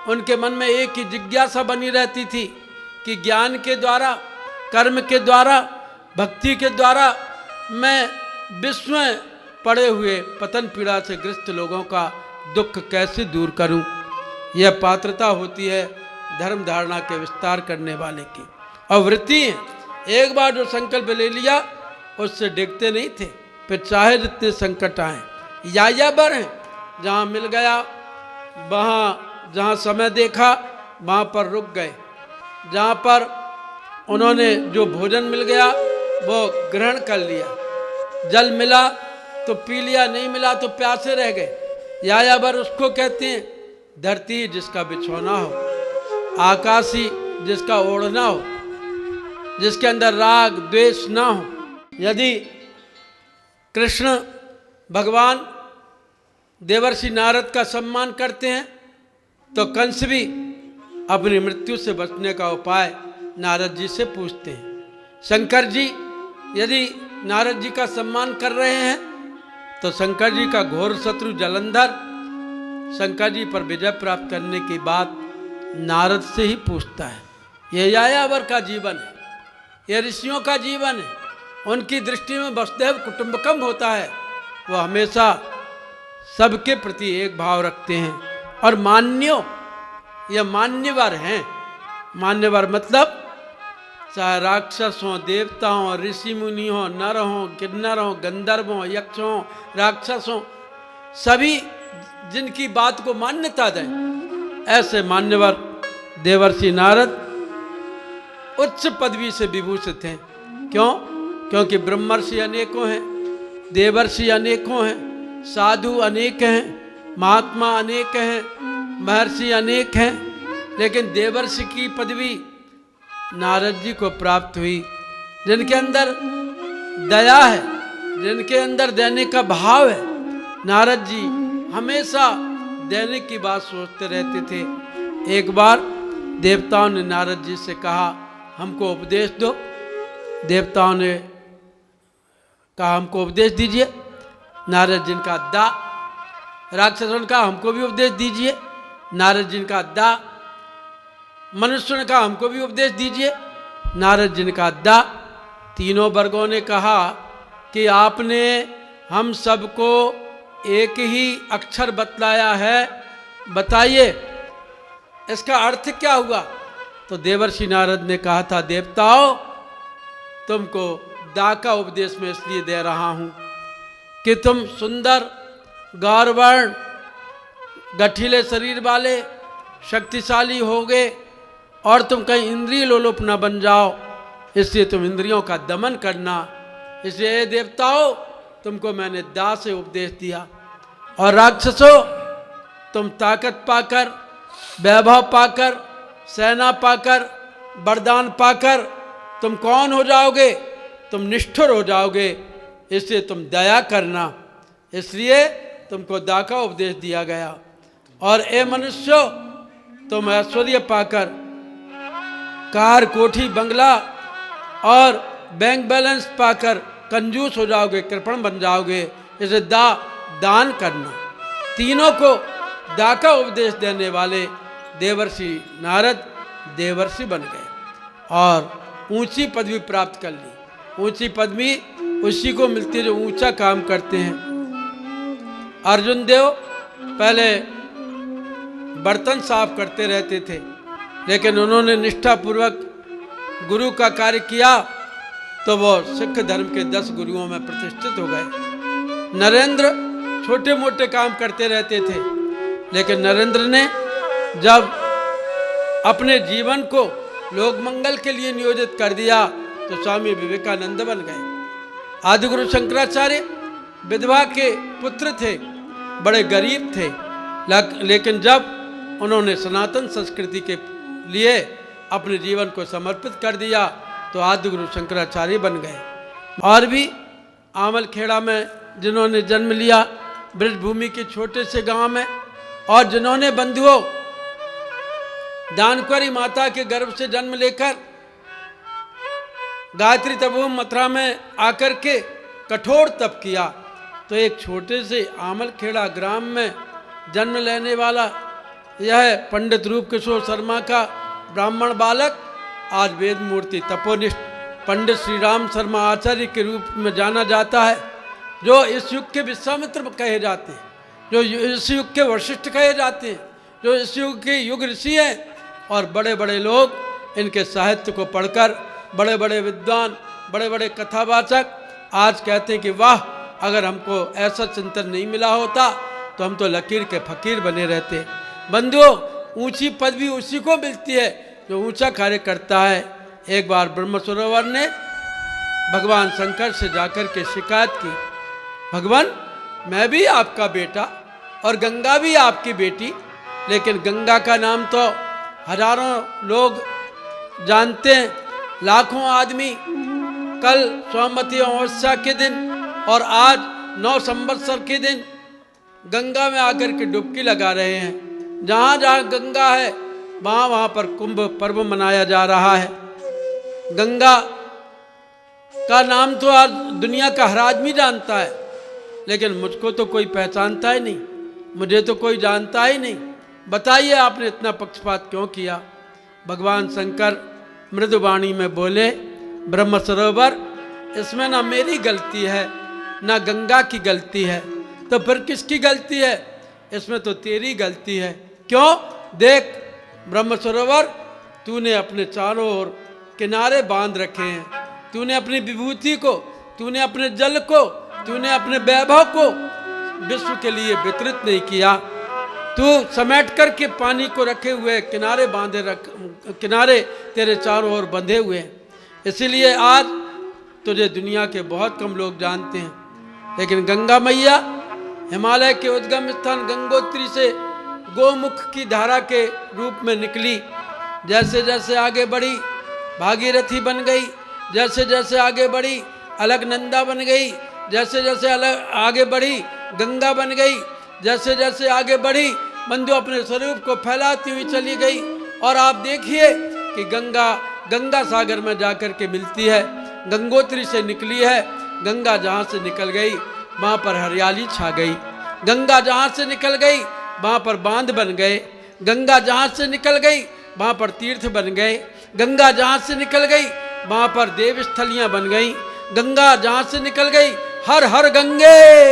उनके मन में एक ही जिज्ञासा बनी रहती थी कि ज्ञान के द्वारा, कर्म के द्वारा, भक्ति के द्वारा मैं विश्व में पड़े हुए पतन पीड़ा से ग्रस्त लोगों का दुख कैसे दूर करूं। यह पात्रता होती है धर्म धारणा के विस्तार करने वाले की, और वृत्ति है। एक बार जो संकल्प ले लिया उससे डिगते नहीं थे, फिर चाहे जितने संकट आए या बर हैं, जहाँ मिल गया वहाँ, जहाँ समय देखा वहाँ पर रुक गए, जहाँ पर उन्होंने जो भोजन मिल गया वो ग्रहण कर लिया, जल मिला तो पी लिया, नहीं मिला तो प्यासे रह गए। या बर उसको कहते हैं, धरती जिसका बिछौना हो, आकाशी जिसका ओढ़ना हो, जिसके अंदर राग द्वेष ना हो। यदि कृष्ण भगवान देवर्षि नारद का सम्मान करते हैं तो कंस भी अपनी मृत्यु से बचने का उपाय नारद जी से पूछते हैं। शंकर जी यदि नारद जी का सम्मान कर रहे हैं तो शंकर जी का घोर शत्रु जलंधर शंकर जी पर विजय प्राप्त करने की बात नारद से ही पूछता है। यह यायावर का जीवन है, यह ऋषियों का जीवन है। उनकी दृष्टि में वसुधैव कुटुंबकम होता है, वह हमेशा सबके प्रति एक भाव रखते हैं। और मान्यो, यह मान्यवर हैं। मान्यवर मतलब चाहे राक्षस हों, देवता हों, ऋषि मुनि हों, नर हों, किन्नर हों, गंधर्व हों, यक्ष हों, राक्षस हों, सभी जिनकी बात को मान्यता दें, ऐसे मान्यवर देवर्षि नारद उच्च पदवी से विभूषित हैं। क्यों? क्योंकि ब्रह्मर्षि अनेकों हैं, देवर्षि अनेकों हैं, साधु अनेक हैं, महात्मा अनेक हैं, महर्षि अनेक हैं, लेकिन देवर्षि की पदवी नारद जी को प्राप्त हुई। जिनके अंदर दया है, जिनके अंदर देने का भाव है। नारद जी हमेशा देने की बात सोचते रहते थे। एक बार देवताओं ने नारद जी से कहा, हमको उपदेश दो। देवताओं ने कहा, हमको उपदेश दीजिए। नारद जी ने कहा, दा। राक्षसों ने कहा, हमको भी उपदेश दीजिए। नारद जी ने कहा, दा। मनुष्य ने कहा, हमको भी उपदेश दीजिए। नारद जी ने कहा, दा। तीनों वर्गों ने कहा कि आपने हम सबको एक ही अक्षर बतलाया है, बताइए इसका अर्थ क्या हुआ। तो देवर्षि नारद ने कहा था, देवताओं तुमको दा का उपदेश मैं इसलिए दे रहा हूँ कि तुम सुंदर, गौरवर्ण, गठीले शरीर वाले, शक्तिशाली होगे और तुम कहीं इंद्रिय लोलुप न बन जाओ, इसलिए तुम इंद्रियों का दमन करना। इसलिए देवताओं तुमको मैंने दा से उपदेश दिया। और राक्षसों तुम ताकत पाकर, वैभव पाकर, सेना पाकर, वरदान पाकर तुम कौन हो जाओगे? तुम निष्ठुर हो जाओगे। इसलिए तुम दया करना, इसलिए तुमको दा का उपदेश दिया गया। और ए मनुष्यों तुम ऐश्वर्य पाकर कार, कोठी, बंगला और बैंक बैलेंस पाकर कंजूस हो जाओगे, कृपण बन जाओगे। इसे दान करना। तीनों को दा का उपदेश देने वाले देवर्षि नारद देवर्षि बन गए और ऊंची पदवी प्राप्त कर ली। ऊंची पदवी उसी को मिलती है जो ऊंचा काम करते हैं। अर्जुन देव पहले बर्तन साफ करते रहते थे, लेकिन उन्होंने निष्ठापूर्वक गुरु का कार्य किया तो वो सिख धर्म के 10 गुरुओं में प्रतिष्ठित हो गए। नरेंद्र छोटे मोटे काम करते रहते थे, लेकिन नरेंद्र ने जब अपने जीवन को लोक मंगल के लिए नियोजित कर दिया तो स्वामी विवेकानंद बन गए। आदिगुरु शंकराचार्य विधवा के पुत्र थे, बड़े गरीब थे, लेकिन जब उन्होंने सनातन संस्कृति के लिए अपने जीवन को समर्पित कर दिया तो आदिगुरु शंकराचार्य बन गए। और भी आमल खेड़ा में जिन्होंने जन्म लिया, ब्रजभूमि के छोटे से गांव में, और जिन्होंने बंधुओं दानकुंवरी माता के गर्भ से जन्म लेकर गायत्री तपोवन मथुरा में आकर के कठोर तप किया, तो एक छोटे से आमलखेड़ा ग्राम में जन्म लेने वाला यह पंडित रूप किशोर शर्मा का ब्राह्मण बालक आज वेद मूर्ति तपोनिष्ठ पंडित श्री राम शर्मा आचार्य के रूप में जाना जाता है, जो इस युग के विश्वामित्र कहे जाते हैं, जो इस युग के वशिष्ठ कहे जाते हैं, जो इस युग के युग ऋषि हैं। और बड़े बड़े लोग इनके साहित्य को पढ़कर, बड़े बड़े विद्वान, बड़े बड़े कथावाचक आज कहते हैं कि वाह, अगर हमको ऐसा चिंतन नहीं मिला होता तो हम तो लकीर के फकीर बने रहते। बंधुओं, ऊंची पदवी उसी को मिलती है जो ऊंचा कार्य करता है। एक बार ब्रह्म सरोवर ने भगवान शंकर से जाकर के शिकायत की, भगवान मैं भी आपका बेटा और गंगा भी आपकी बेटी, लेकिन गंगा का नाम तो हजारों लोग जानते हैं, लाखों आदमी कल सोमवती अमावस्या के दिन और आज 9 संवत्सर के दिन गंगा में आकर के डुबकी लगा रहे हैं। जहाँ जहाँ गंगा है वहाँ वहाँ पर कुंभ पर्व मनाया जा रहा है। गंगा का नाम तो आज दुनिया का हर आदमी जानता है, लेकिन मुझको तो कोई पहचानता ही नहीं, मुझे तो कोई जानता ही नहीं। बताइए आपने इतना पक्षपात क्यों किया? भगवान शंकर मृदुवाणी में बोले, ब्रह्म सरोवर इसमें ना मेरी गलती है ना गंगा की गलती है, तो फिर किसकी गलती है? इसमें तो तेरी गलती है। क्यों? देख ब्रह्म सरोवर, तूने अपने चारों ओर किनारे बांध रखे हैं, तूने अपनी विभूति को, तूने अपने जल को, तूने अपने वैभव को विश्व के लिए वितरित नहीं किया। तू समेट करके पानी को रखे हुए किनारे किनारे तेरे चारों ओर बंधे हुए हैं। इसीलिए आज तुझे दुनिया के बहुत कम लोग जानते हैं, लेकिन गंगा मैया हिमालय के उद्गम स्थान गंगोत्री से गोमुख की धारा के रूप में निकली। जैसे जैसे आगे बढ़ी भागीरथी बन गई, जैसे जैसे आगे बढ़ी अलकनंदा बन गई, जैसे जैसे आगे बढ़ी गंगा बन गई, जैसे जैसे आगे बढ़ी बंधु अपने स्वरूप को फैलाती हुई चली गई। और आप देखिए कि गंगा सागर में जाकर के मिलती है, गंगोत्री से निकली है। गंगा जहाँ से निकल गई वहाँ पर हरियाली छा गई, गंगा जहाँ से निकल गई वहाँ पर बांध बन गए, गंगा जहाँ से निकल गई वहाँ पर तीर्थ बन गए, गंगा जहाँ से निकल गई वहाँ पर देव स्थलियाँ बन गई, गंगा जहाँ से निकल गई हर हर गंगे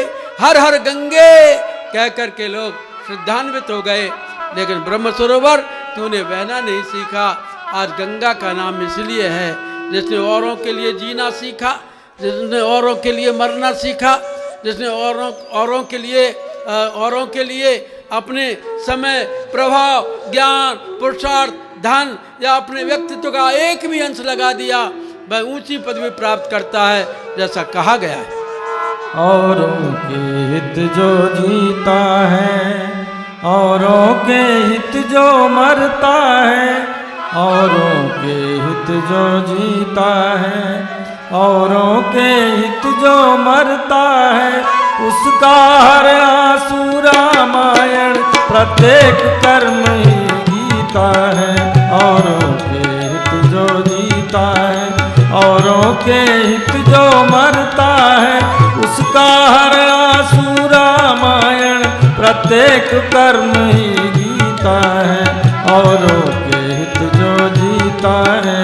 कह कर के लोग श्रद्धान्वित हो गए। लेकिन ब्रह्म सरोवर तूने बहना नहीं सीखा। आज गंगा का नाम इसलिए है जिसने औरों के लिए जीना सीखा, जिसने औरों के लिए मरना सीखा, जिसने औरों के लिए अपने समय, प्रभाव, ज्ञान, पुरुषार्थ, धन या अपने व्यक्तित्व का एक भी अंश लगा दिया, वह ऊंची पदवी प्राप्त करता है, जैसा कहा गया है। औरों के हित जो जीता है, औरों के हित जो मरता है, औरों के हित जो जीता है, औरों के हित जो मरता है, उसका हर आंसू रामायण प्रत्येक कर्म ही गीता है। औरों के हित जो जीता है, औरों के हित जो मरता है, उसका हर आंसू रामायण प्रत्येक कर्म ही गीता है। औरों के हित जो जीता है।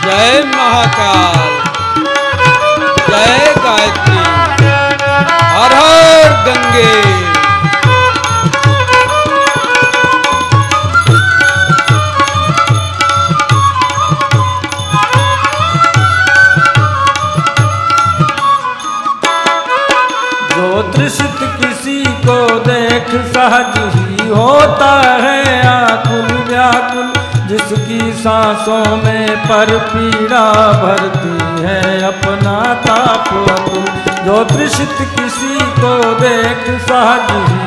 जय महाकाल, जय गायत्री, हर हर गंगे। तृषित किसी को देख सहज ही होता है आकुल व्याकुल, जिसकी सांसों में पर पीड़ा भरती है अपना ताप अतुल। जो तृषित किसी को देख सहज ही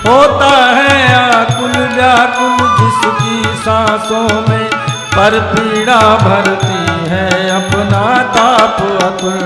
होता है आकुल व्याकुल, जिसकी सांसों में पर पीड़ा भरती है अपना ताप अतुल।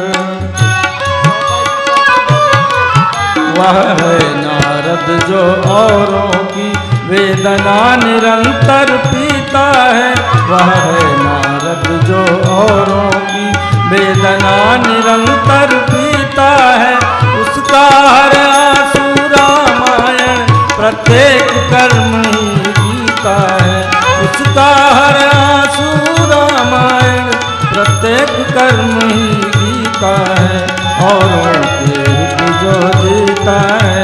वह है नारद जो औरों की वेदना निरंतर पीता है, वह है नारद जो औरों की वेदना निरंतर पीता है। उसका हर आंसू रामायण प्रत्येक कर्म ही गीता है। उसका हर आंसू रामायण प्रत्येक कर्म ही गीता है। औरों के हित जो जीता है।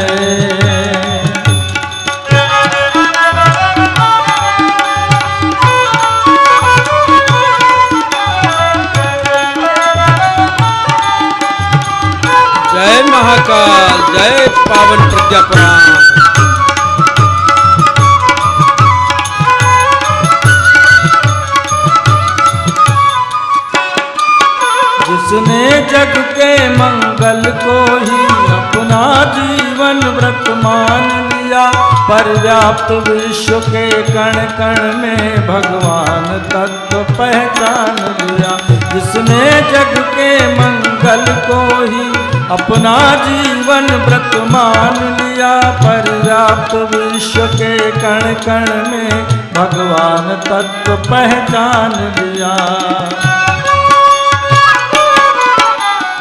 जय महाकाल, जय पावन प्रज्ञा पुराण। जिसने जग के मंगल को ही अपना जीवन व्रत मान लिया, पर्याप्त विश्व के कण कण में भगवान तत्व पहचान लिया। जिसने जग के मंगल को ही अपना जीवन व्रत मान लिया, पर्याप्त विश्व के कण कण में भगवान तत्व पहचान लिया।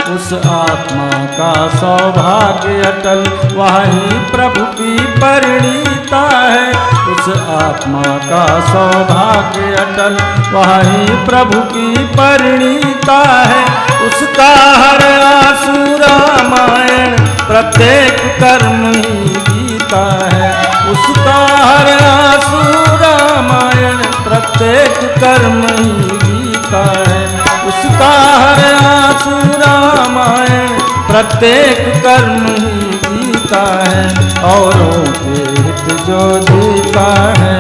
उस आत्मा का सौभाग्य अटल वही प्रभु की परिणीता है। उस आत्मा का सौभाग्य अटल वही प्रभु की परिणीता है। उसका हर आंसू रामायण प्रत्येक कर्म ही गीता है। उसका हर आंसू रामायण प्रत्येक कर्म ही गीता है। उसका हर आंसू रामायण प्रत्येक कर्म ही गीता है। औरों के हित जो जीता है।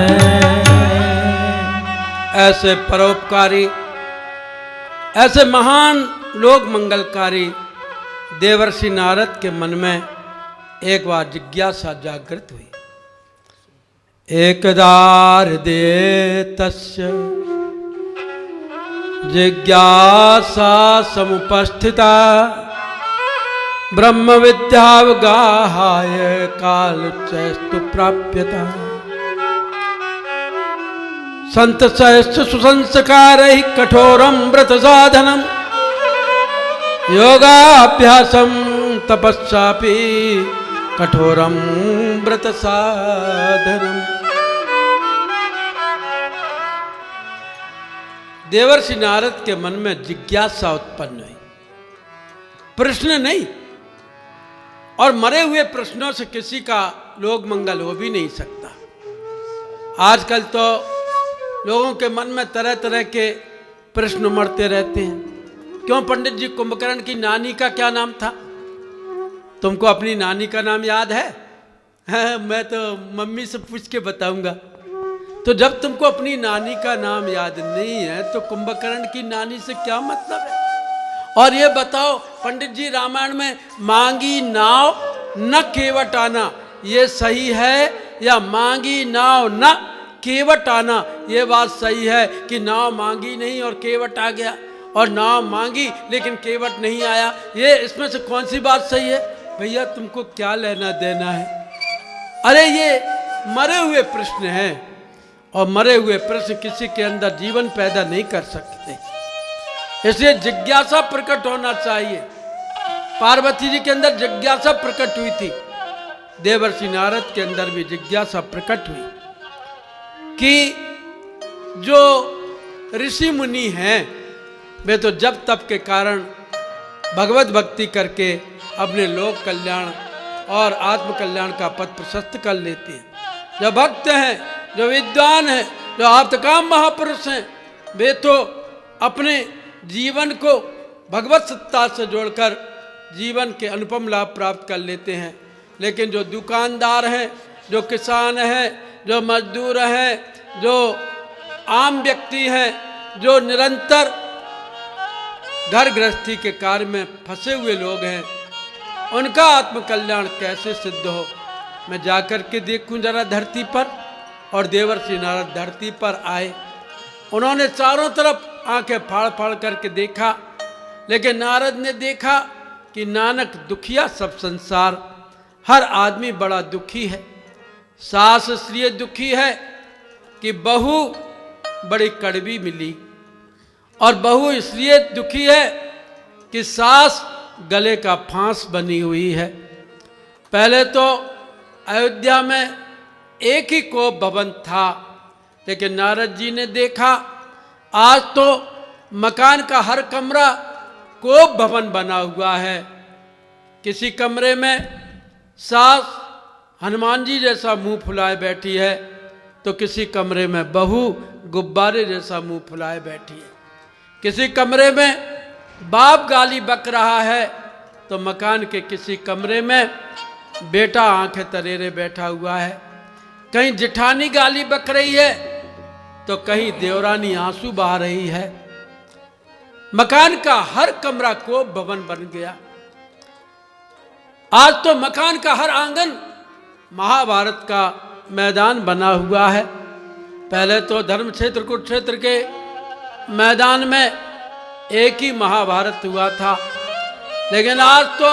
ऐसे परोपकारी, ऐसे महान लोक मंगलकारी देवर्षि नारद के मन में एक बार जिज्ञासा जागृत हुई। एकदार दे तस्य जिज्ञासा समुपस्थिता, ब्रह्म विद्यावगाहाय कालचैस्तु प्राप्यता। संत सहस्र सुसंस्कारैः कठोरं व्रत साधनम्, योगाभ्यासं तपस्यापि कठोरं व्रत साधनम्। देवर्षि नारद के मन में जिज्ञासा उत्पन्न हुई। प्रश्न नहीं, और मरे हुए प्रश्नों से किसी का लोक मंगल हो भी नहीं सकता। आजकल तो लोगों के मन में तरह तरह के प्रश्न उमड़ते रहते हैं। क्यों पंडित जी, कुंभकर्ण की नानी का क्या नाम था? तुमको अपनी नानी का नाम याद है? मैं तो मम्मी से पूछ के बताऊंगा। तो जब तुमको अपनी नानी का नाम याद नहीं है तो कुंभकर्ण की नानी से क्या मतलब है? और ये बताओ पंडित जी, रामायण में मांगी नाव न केवट आना, ये सही है या मांगी नाव न केवट आना? ये बात सही है कि नाव मांगी नहीं और केवट आ गया, और नाव मांगी लेकिन केवट नहीं आया। ये इसमें से कौन सी बात सही है? भैया तुमको क्या लेना देना है? अरे ये मरे हुए प्रश्न हैं, और मरे हुए प्रश्न किसी के अंदर जीवन पैदा नहीं कर सकते। इसलिए जिज्ञासा प्रकट होना चाहिए। पार्वती जी के अंदर जिज्ञासा प्रकट हुई थी, देवर्षि नारद के अंदर भी जिज्ञासा प्रकट हुई कि जो ऋषि मुनि हैं वे तो जब तप के कारण भगवत भक्ति करके अपने लोक कल्याण और आत्म कल्याण का पथ प्रशस्त कर लेते हैं। जो भक्त हैं, जो विद्वान हैं, जो आप्तकाम महापुरुष हैं, वे तो अपने जीवन को भगवत सत्ता से जोड़कर जीवन के अनुपम लाभ प्राप्त कर लेते हैं। लेकिन जो दुकानदार हैं, जो किसान हैं, जो मजदूर हैं, जो आम व्यक्ति हैं, जो निरंतर घर गृहस्थी के कार्य में फंसे हुए लोग हैं, उनका आत्म कल्याण कैसे सिद्ध हो? मैं जाकर के देखूं जरा धरती पर। और देवर्षि नारद धरती पर आए। उन्होंने चारों तरफ आंखें फाड़ फाड़ करके देखा, लेकिन नारद ने देखा कि नानक दुखिया सब संसार, हर आदमी बड़ा दुखी है। सास इसलिए दुखी है कि बहू बड़ी कड़वी मिली। और बहू इसलिए दुखी है कि सास गले का फांस बनी हुई है। पहले तो अयोध्या में एक ही कोप भवन था, लेकिन नारद जी ने देखा आज तो मकान का हर कमरा कोप भवन बना हुआ है। किसी कमरे में सास हनुमान जी जैसा मुंह फुलाए बैठी है, तो किसी कमरे में बहू गुब्बारे जैसा मुंह फुलाए बैठी है। किसी कमरे में बाप गाली बक रहा है, तो मकान के किसी कमरे में बेटा आंखें तरेरे बैठा हुआ है। कहीं जिठानी गाली बक रही है, तो कहीं देवरानी आंसू बहा रही है। मकान का हर कमरा कोप भवन बन गया। आज तो मकान का हर आंगन महाभारत का मैदान बना हुआ है। पहले तो धर्म क्षेत्र कुरुक्षेत्र के मैदान में एक ही महाभारत हुआ था, लेकिन आज तो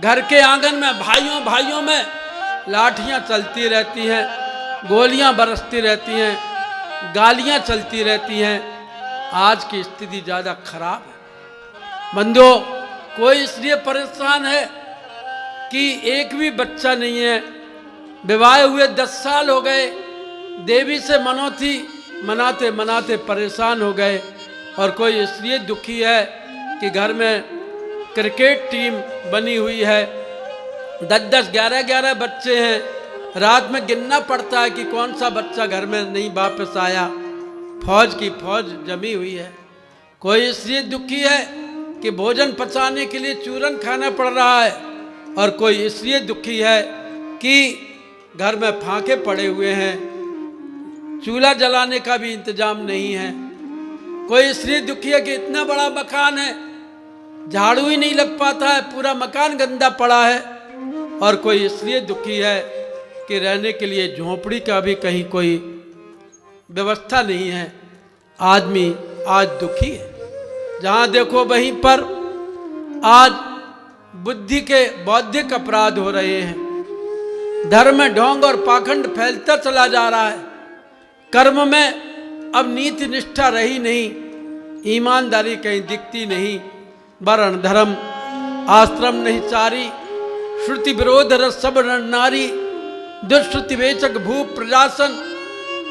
घर के आंगन में भाइयों भाइयों में लाठियां चलती रहती हैं, गोलियां बरसती रहती हैं, गालियां चलती रहती हैं। आज की स्थिति ज़्यादा खराब है। बंधुओं, कोई इसलिए परेशान है कि एक भी बच्चा नहीं है। विवाह हुए 10 साल हो गए, देवी से मनौती मनाते मनाते परेशान हो गए। और कोई इसलिए दुखी है कि घर में क्रिकेट टीम बनी हुई है, 10-10, 11-11 बच्चे हैं। रात में गिनना पड़ता है कि कौन सा बच्चा घर में नहीं वापस आया। फौज की फौज जमी हुई है। कोई इसलिए दुखी है कि भोजन पचाने के लिए चूरन खाना पड़ रहा है, और कोई इसलिए दुखी है कि घर में फांके पड़े हुए हैं, चूल्हा जलाने का भी इंतजाम नहीं है। कोई इसलिए दुखी है कि इतना बड़ा मकान है, झाड़ू ही नहीं लग पाता है, पूरा मकान गंदा पड़ा है। और कोई इसलिए दुखी है कि रहने के लिए झोंपड़ी का भी कहीं कोई व्यवस्था नहीं है। आदमी आज दुखी है। जहाँ देखो वहीं पर आज बुद्धि के बौद्धिक अपराध हो रहे हैं। धर्म में ढोंग और पाखंड फैलता चला जा रहा है। कर्म में अब नीति निष्ठा रही नहीं, ईमानदारी कहीं दिखती नहीं। वर्ण धर्म आश्रम नहीं चारी, श्रुति विरोध रस सब नारी। दुष्श्रुति वेचक भूप प्रजासन,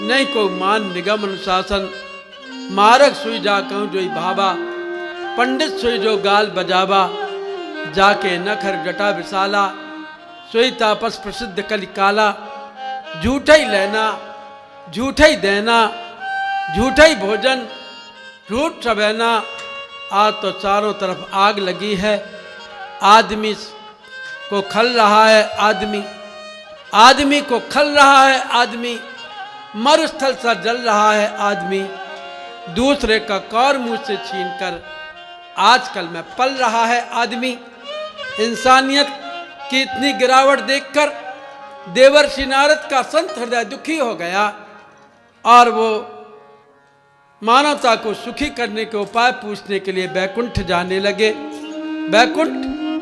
नहीं को मान निगम अनुशासन। मारक सुई जा कहूँ जोई भाबा, पंडित सुई जो गाल बजावा। जाके नखर जटा विशाला, सोई तापस प्रसिद्ध कलि काला। झूठा ही लेना, झूठा ही देना, झूठा ही भोजन, झूठ सबहना। आज तो चारों तरफ आग लगी है। आदमी को खल रहा है आदमी को खल रहा है आदमी। मरुस्थल सा जल रहा है आदमी। दूसरे का कौर मुंह से छीनकर आजकल में पल रहा है आदमी। इंसानियत की इतनी गिरावट देखकर देवर्षि नारद का संत हृदय दुखी हो गया, और वो मानवता को सुखी करने के उपाय पूछने के लिए बैकुंठ जाने लगे। बैकुंठ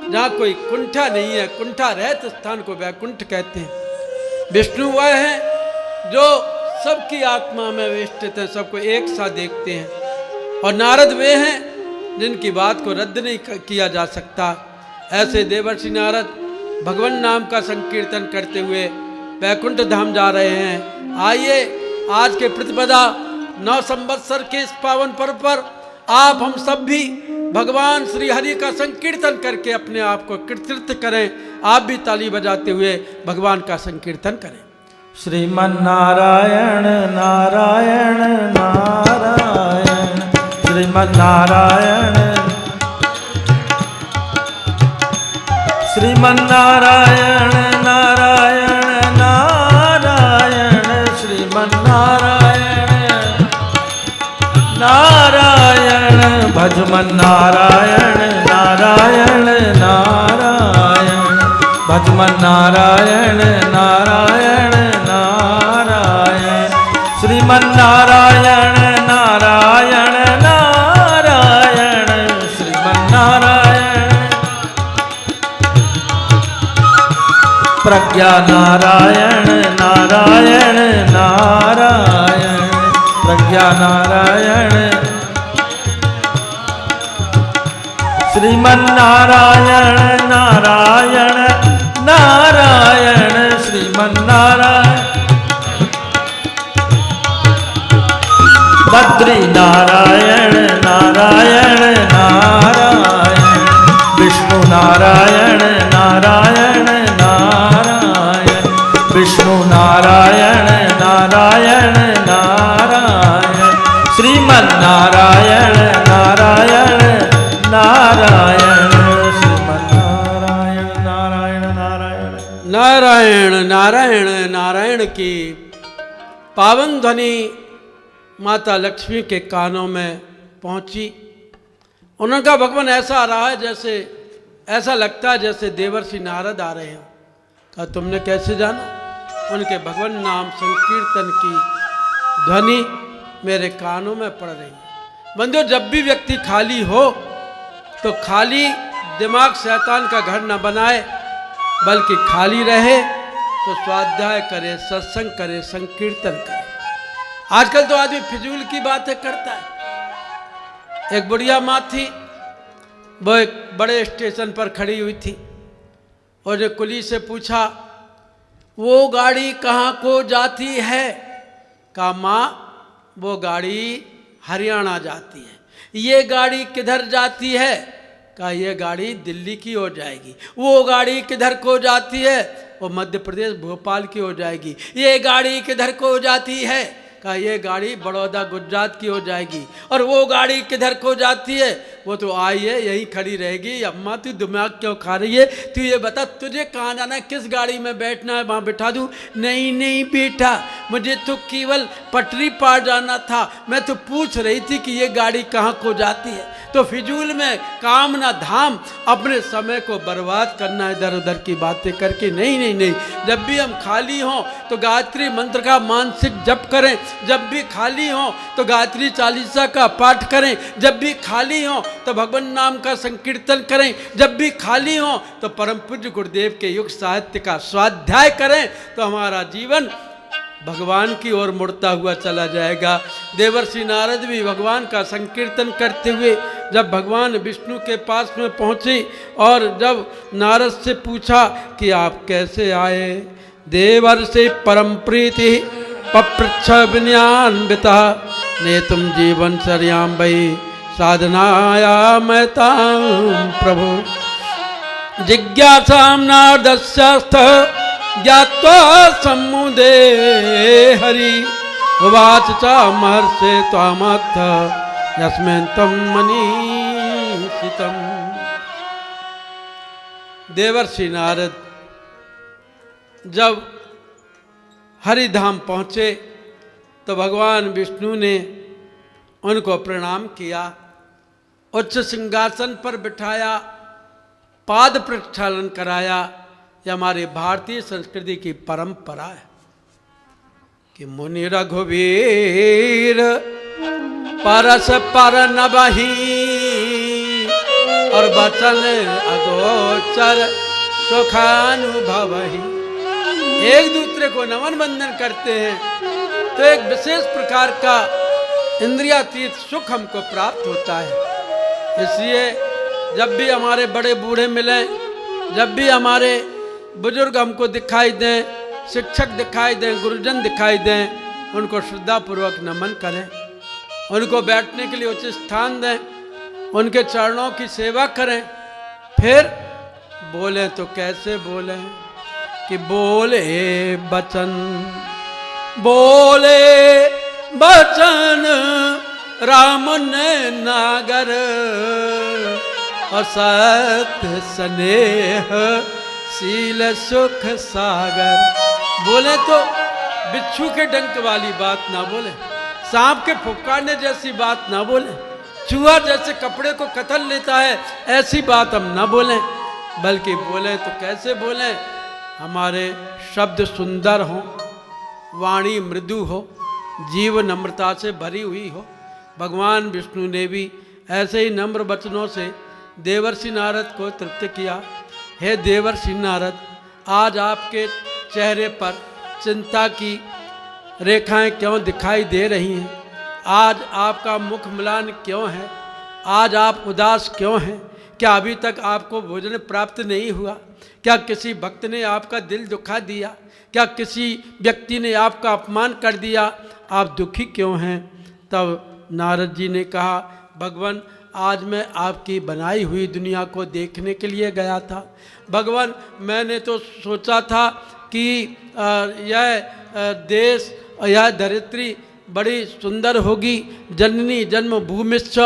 जहाँ कोई कुंठा नहीं है, कुंठा रहत स्थान को बैकुंठ कहते हैं। विष्णु वह है जो सबकी आत्मा में वेष्टित है, सबको एक साथ देखते हैं। और नारद वे हैं जिनकी बात को रद्द नहीं किया जा सकता। ऐसे देवर्षि नारद भगवान नाम का संकीर्तन करते हुए बैकुंठ धाम जा रहे हैं। आइए आज के प्रतिपदा 9 संवत्सर के इस पावन पर्व पर आप हम सब भी भगवान श्री हरि का संकीर्तन करके अपने आप को कृतकृत करें। आप भी ताली बजाते हुए भगवान का संकीर्तन करें। श्रीमन नारायण नारायण नारायण, श्रीमन नारायण श्रीमन नारायण नारायण नारायण, श्रीमन नारायण नारायण। भजमन नारायण नारायण नारायण, भजमन नारायण नारायण नारायण। श्रीमन नारायण नारायण नारायण, श्रीमन नारायण। प्रज्ञा नारायण नारायण नारायण, प्रज्ञा जया नारायण श्रीमन नारायण नारायण नारायण श्रीमन नारायण बद्री नारायण नारायण नारायण विष्णु नारायण नारायण नारायण विष्णु नारायण नारायण नारायण श्रीमन नारायण नारायण नारायण श्रीमन नारायण नारायण नारायण नारायण नारायण नारायण की पावन ध्वनि माता लक्ष्मी के कानों में पहुंची। उन्होंने कहा भगवान ऐसा आ रहा है जैसे, ऐसा लगता है जैसे देवर्षि नारद आ रहे हैं। कहा तुमने कैसे जाना? उनके भगवान नाम संकीर्तन की ध्वनि मेरे कानों में पड़ रही है। बंधु, जब भी व्यक्ति खाली हो तो खाली दिमाग शैतान का घर न बनाए, बल्कि खाली रहे तो स्वाध्याय करे, सत्संग करे, संकीर्तन करे। आजकल तो आदमी फिजूल की बातें करता है। एक बुढ़िया माँ थी, वो एक बड़े स्टेशन पर खड़ी हुई थी और जो कुली से पूछा वो गाड़ी कहाँ को जाती है? कहा माँ वो गाड़ी हरियाणा जाती है। ये गाड़ी किधर जाती है? कहा ये गाड़ी दिल्ली की हो जाएगी। वो गाड़ी किधर को जाती है? वो मध्य प्रदेश भोपाल की हो जाएगी। ये गाड़ी किधर को जाती है? कहा ये गाड़ी बड़ौदा गुजरात की हो जाएगी। और वो गाड़ी किधर को जाती है? वो तो आई है यहीं खड़ी रहेगी। अम्मा तू दिमाग क्यों खा रही है? तू ये बता तुझे कहाँ जाना है, किस गाड़ी में बैठना है, वहाँ बिठा दूँ? नहीं नहीं बेटा, मुझे तो केवल पटरी पार जाना था। मैं तो पूछ रही थी कि ये गाड़ी कहाँ को जाती है। तो फिजूल में काम ना धाम, अपने समय को बर्बाद करना इधर उधर की बातें करके नहीं नहीं नहीं। जब भी हम खाली हों तो गायत्री मंत्र का मानसिक जप करें। जब भी खाली हों तो गायत्री चालीसा का पाठ करें। जब भी खाली हों तो भगवान नाम का संकीर्तन करें। जब भी खाली हों तो परम पूज्य गुरुदेव के युग साहित्य का स्वाध्याय करें, तो हमारा जीवन भगवान की ओर मुड़ता हुआ चला जाएगा। देवर्षि नारद भी भगवान का संकीर्तन करते हुए जब भगवान विष्णु के पास में पहुँचे और जब नारद से पूछा कि आप कैसे आए? देवर्षि परम प्रीति पपृच्छ विनयान्विता ने तुम जीवन शर्याम भई साधनाया मैताम प्रभु जिज्ञासाम नारदस्यस्थ ज्ञात्वा सम्मुदे हरि उवाच च महर्षे त्वामथ यस्मिन् तम मनीषितम्। देवर्षि नारद जब हरिधाम पहुँचे तो भगवान विष्णु ने उनको प्रणाम किया, उच्च सिंहासन पर बिठाया, पाद प्रक्षालन कराया। यह हमारी भारतीय संस्कृति की परंपरा है कि मुनि रघुवीर परस पर नबहि और बचन अगोचर सुखानुभवहि। एक दूसरे को नमन बंदन करते हैं तो एक विशेष प्रकार का इंद्रियातीत सुख हमको प्राप्त होता है। इसलिए जब भी हमारे बड़े बूढ़े मिलें, जब भी हमारे बुजुर्ग हमको दिखाई दें, शिक्षक दिखाई दें, गुरुजन दिखाई दें, उनको श्रद्धापूर्वक नमन करें, उनको बैठने के लिए उचित स्थान दें, उनके चरणों की सेवा करें। फिर बोलें तो कैसे बोलें कि बोले बचन राम ने नागर और सत्य स्नेह शील सुख सागर। बोले तो बिच्छू के डंक वाली बात ना बोले, सांप के फुफकारने जैसी बात ना बोले, चूहा जैसे कपड़े को कतल लेता है ऐसी बात हम ना बोलें, बल्कि बोलें तो कैसे बोलें? हमारे शब्द सुंदर हों, वाणी मृदु हो, जीव नम्रता से भरी हुई हो। भगवान विष्णु ने भी ऐसे ही नम्र वचनों से देवर्षि नारद को तृप्त किया। हे देवर्षि नारद, आज आपके चेहरे पर चिंता की रेखाएं क्यों दिखाई दे रही हैं? आज आपका मुख म्लान क्यों है? आज आप उदास क्यों हैं? क्या अभी तक आपको भोजन प्राप्त नहीं हुआ? क्या किसी भक्त ने आपका दिल दुखा दिया? क्या किसी व्यक्ति ने आपका अपमान कर दिया? आप दुखी क्यों हैं? तब नारद जी ने कहा, भगवान आज मैं आपकी बनाई हुई दुनिया को देखने के लिए गया था। भगवान मैंने तो सोचा था कि यह देश यह धरित्री बड़ी सुंदर होगी, जननी जन्मभूमिश्च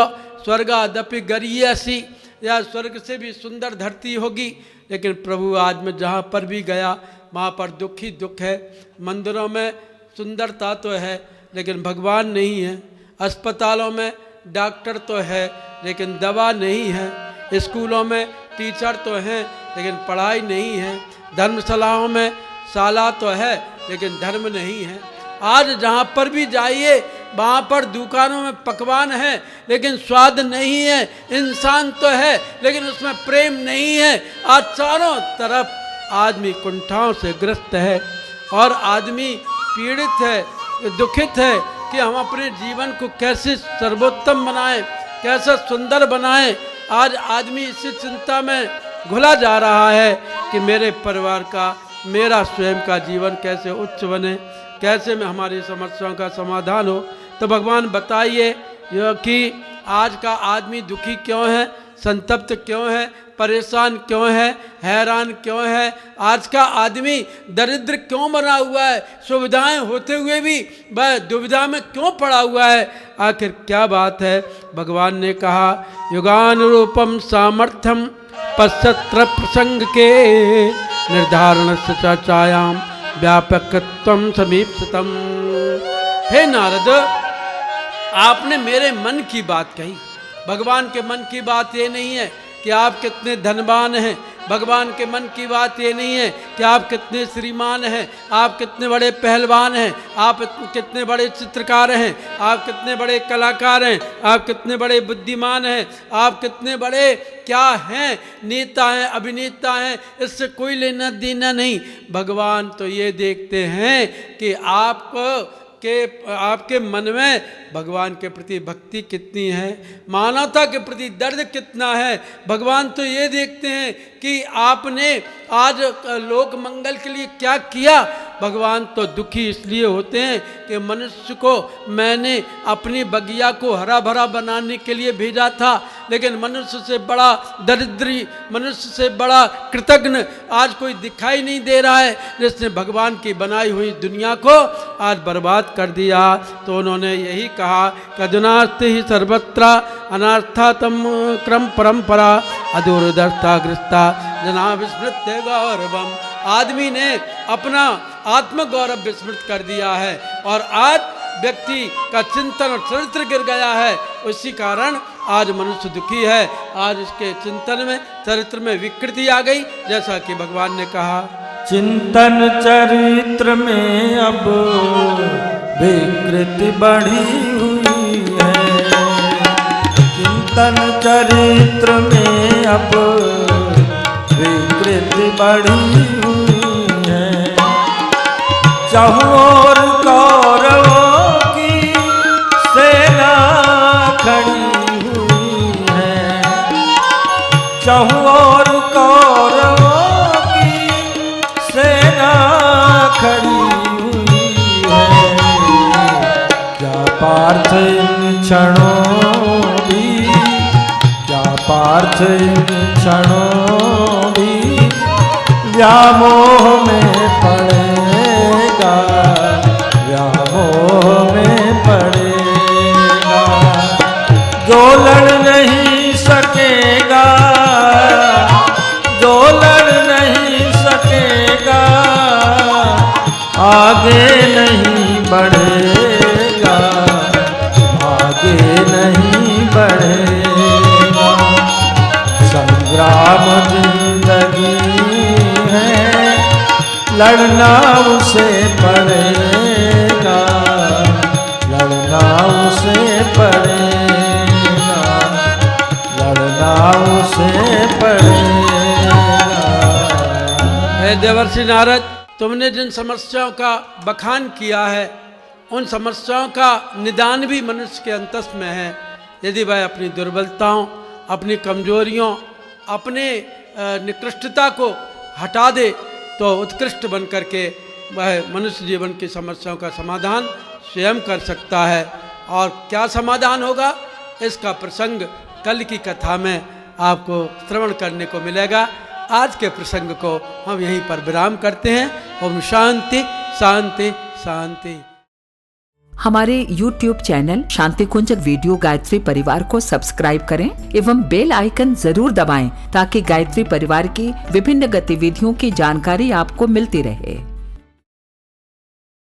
स्वर्गादपि गरीयसी, या स्वर्ग से भी सुंदर धरती होगी। लेकिन प्रभु आज मैं जहाँ पर भी गया वहाँ पर दुख ही दुख है। मंदिरों में सुंदरता तो है लेकिन भगवान नहीं है, अस्पतालों में डॉक्टर तो है लेकिन दवा नहीं है, स्कूलों में टीचर तो हैं लेकिन पढ़ाई नहीं है, धर्मशालाओं में शाला तो है लेकिन धर्म नहीं है। आज जहाँ पर भी जाइए वहाँ पर दुकानों में पकवान है लेकिन स्वाद नहीं है, इंसान तो है लेकिन उसमें प्रेम नहीं है। आज चारों तरफ आदमी कुंठाओं से ग्रस्त है और आदमी पीड़ित है, दुखित है कि हम अपने जीवन को कैसे सर्वोत्तम बनाएं, कैसे सुंदर बनाएं। आज आदमी इसी चिंता में घुला जा रहा है कि मेरे परिवार का, मेरा स्वयं का जीवन कैसे उच्च बने, कैसे में हमारी समस्याओं का समाधान हो। तो भगवान बताइए कि आज का आदमी दुखी क्यों है, संतप्त क्यों है, परेशान क्यों है, हैरान क्यों है? आज का आदमी दरिद्र क्यों बना हुआ है? सुविधाएं होते हुए भी वह दुविधा में क्यों पड़ा हुआ है? आखिर क्या बात है? भगवान ने कहा, युगानुरूपम सामर्थ्यम पश्चत्र प्रसंग के निर्धारण चायाम व्यापकत्वम समीप्सितम। हे नारद, आपने मेरे मन की बात कही। भगवान के मन की बात ये नहीं है कि आप कितने धनवान हैं, भगवान के मन की बात ये नहीं है कि आप कितने श्रीमान हैं, आप कितने बड़े पहलवान हैं, आप कितने बड़े चित्रकार हैं, आप कितने बड़े कलाकार हैं, आप कितने बड़े बुद्धिमान हैं, आप कितने बड़े क्या हैं, नेता हैं, अभिनेता हैं, इससे कोई लेना देना नहीं। भगवान तो ये देखते हैं कि आपके मन में भगवान के प्रति भक्ति कितनी है, मानवता के प्रति दर्द कितना है। भगवान तो ये देखते हैं कि आपने आज लोक मंगल के लिए क्या किया। भगवान तो दुखी इसलिए होते हैं कि मनुष्य को मैंने अपनी बगिया को हरा भरा बनाने के लिए भेजा था, लेकिन मनुष्य से बड़ा दरिद्री, मनुष्य से बड़ा कृतज्ञ आज कोई दिखाई नहीं दे रहा है, जिसने भगवान की बनाई हुई दुनिया को आज बर्बाद कर दिया। तो उन्होंने यही कहा कि अधुनास्ति ही सर्वत्र अनार्था तम क्रम परंपरा अदूरदर्था ग्रस्ता जना विस्मृत्य गौरवम। आदमी ने अपना आत्मगौरव विस्मृत कर दिया है और आज व्यक्ति का चिंतन और चरित्र गिर गया है। उसी कारण आज मनुष्य दुखी है। आज इसके चिंतन में, चरित्र में विकृति आ गई, जैसा कि भगवान ने कहा, चिंतन चरित्र में अब विकृति बढ़ी हुई है। चिंतन चरित्र में अब विकृति बढ़ी हुई है। चाहूं और कौरवों की सेना खड़ी हुई है। चाहूं और कौरवों की सेना खड़ी हुई है। क्या पार्थ इन क्षणों भी, क्या पार्थ इन क्षणों भी व्यामोह में पड़ेगा, व्यामोह में पड़ेगा। जो लड़ नहीं सकेगा, जो लड़ नहीं सकेगा, आगे नहीं बढ़ेगा, आगे नहीं बढ़ेगा। संग्राम जिंदगी है, लड़ना उसे पड़ेगा, लड़ना उसे पड़ेगा, लड़ना उसे पड़ेगा। हे देवर्षि नारद, तुमने जिन समस्याओं का बखान किया है उन समस्याओं का निदान भी मनुष्य के अंतस में है। यदि वह अपनी दुर्बलताओं, अपनी कमजोरियों, अपने निकृष्टता को हटा दे तो उत्कृष्ट बन करके वह मनुष्य जीवन की समस्याओं का समाधान स्वयं कर सकता है। और क्या समाधान होगा, इसका प्रसंग कल की कथा में आपको श्रवण करने को मिलेगा। आज के प्रसंग को हम यहीं पर विराम करते हैं। ओम शांति शांति शांति। हमारे YouTube चैनल शांति कुंज वीडियो गायत्री परिवार को सब्सक्राइब करें एवं बेल आइकन जरूर दबाएं ताकि गायत्री परिवार की विभिन्न गतिविधियों की जानकारी आपको मिलती रहे।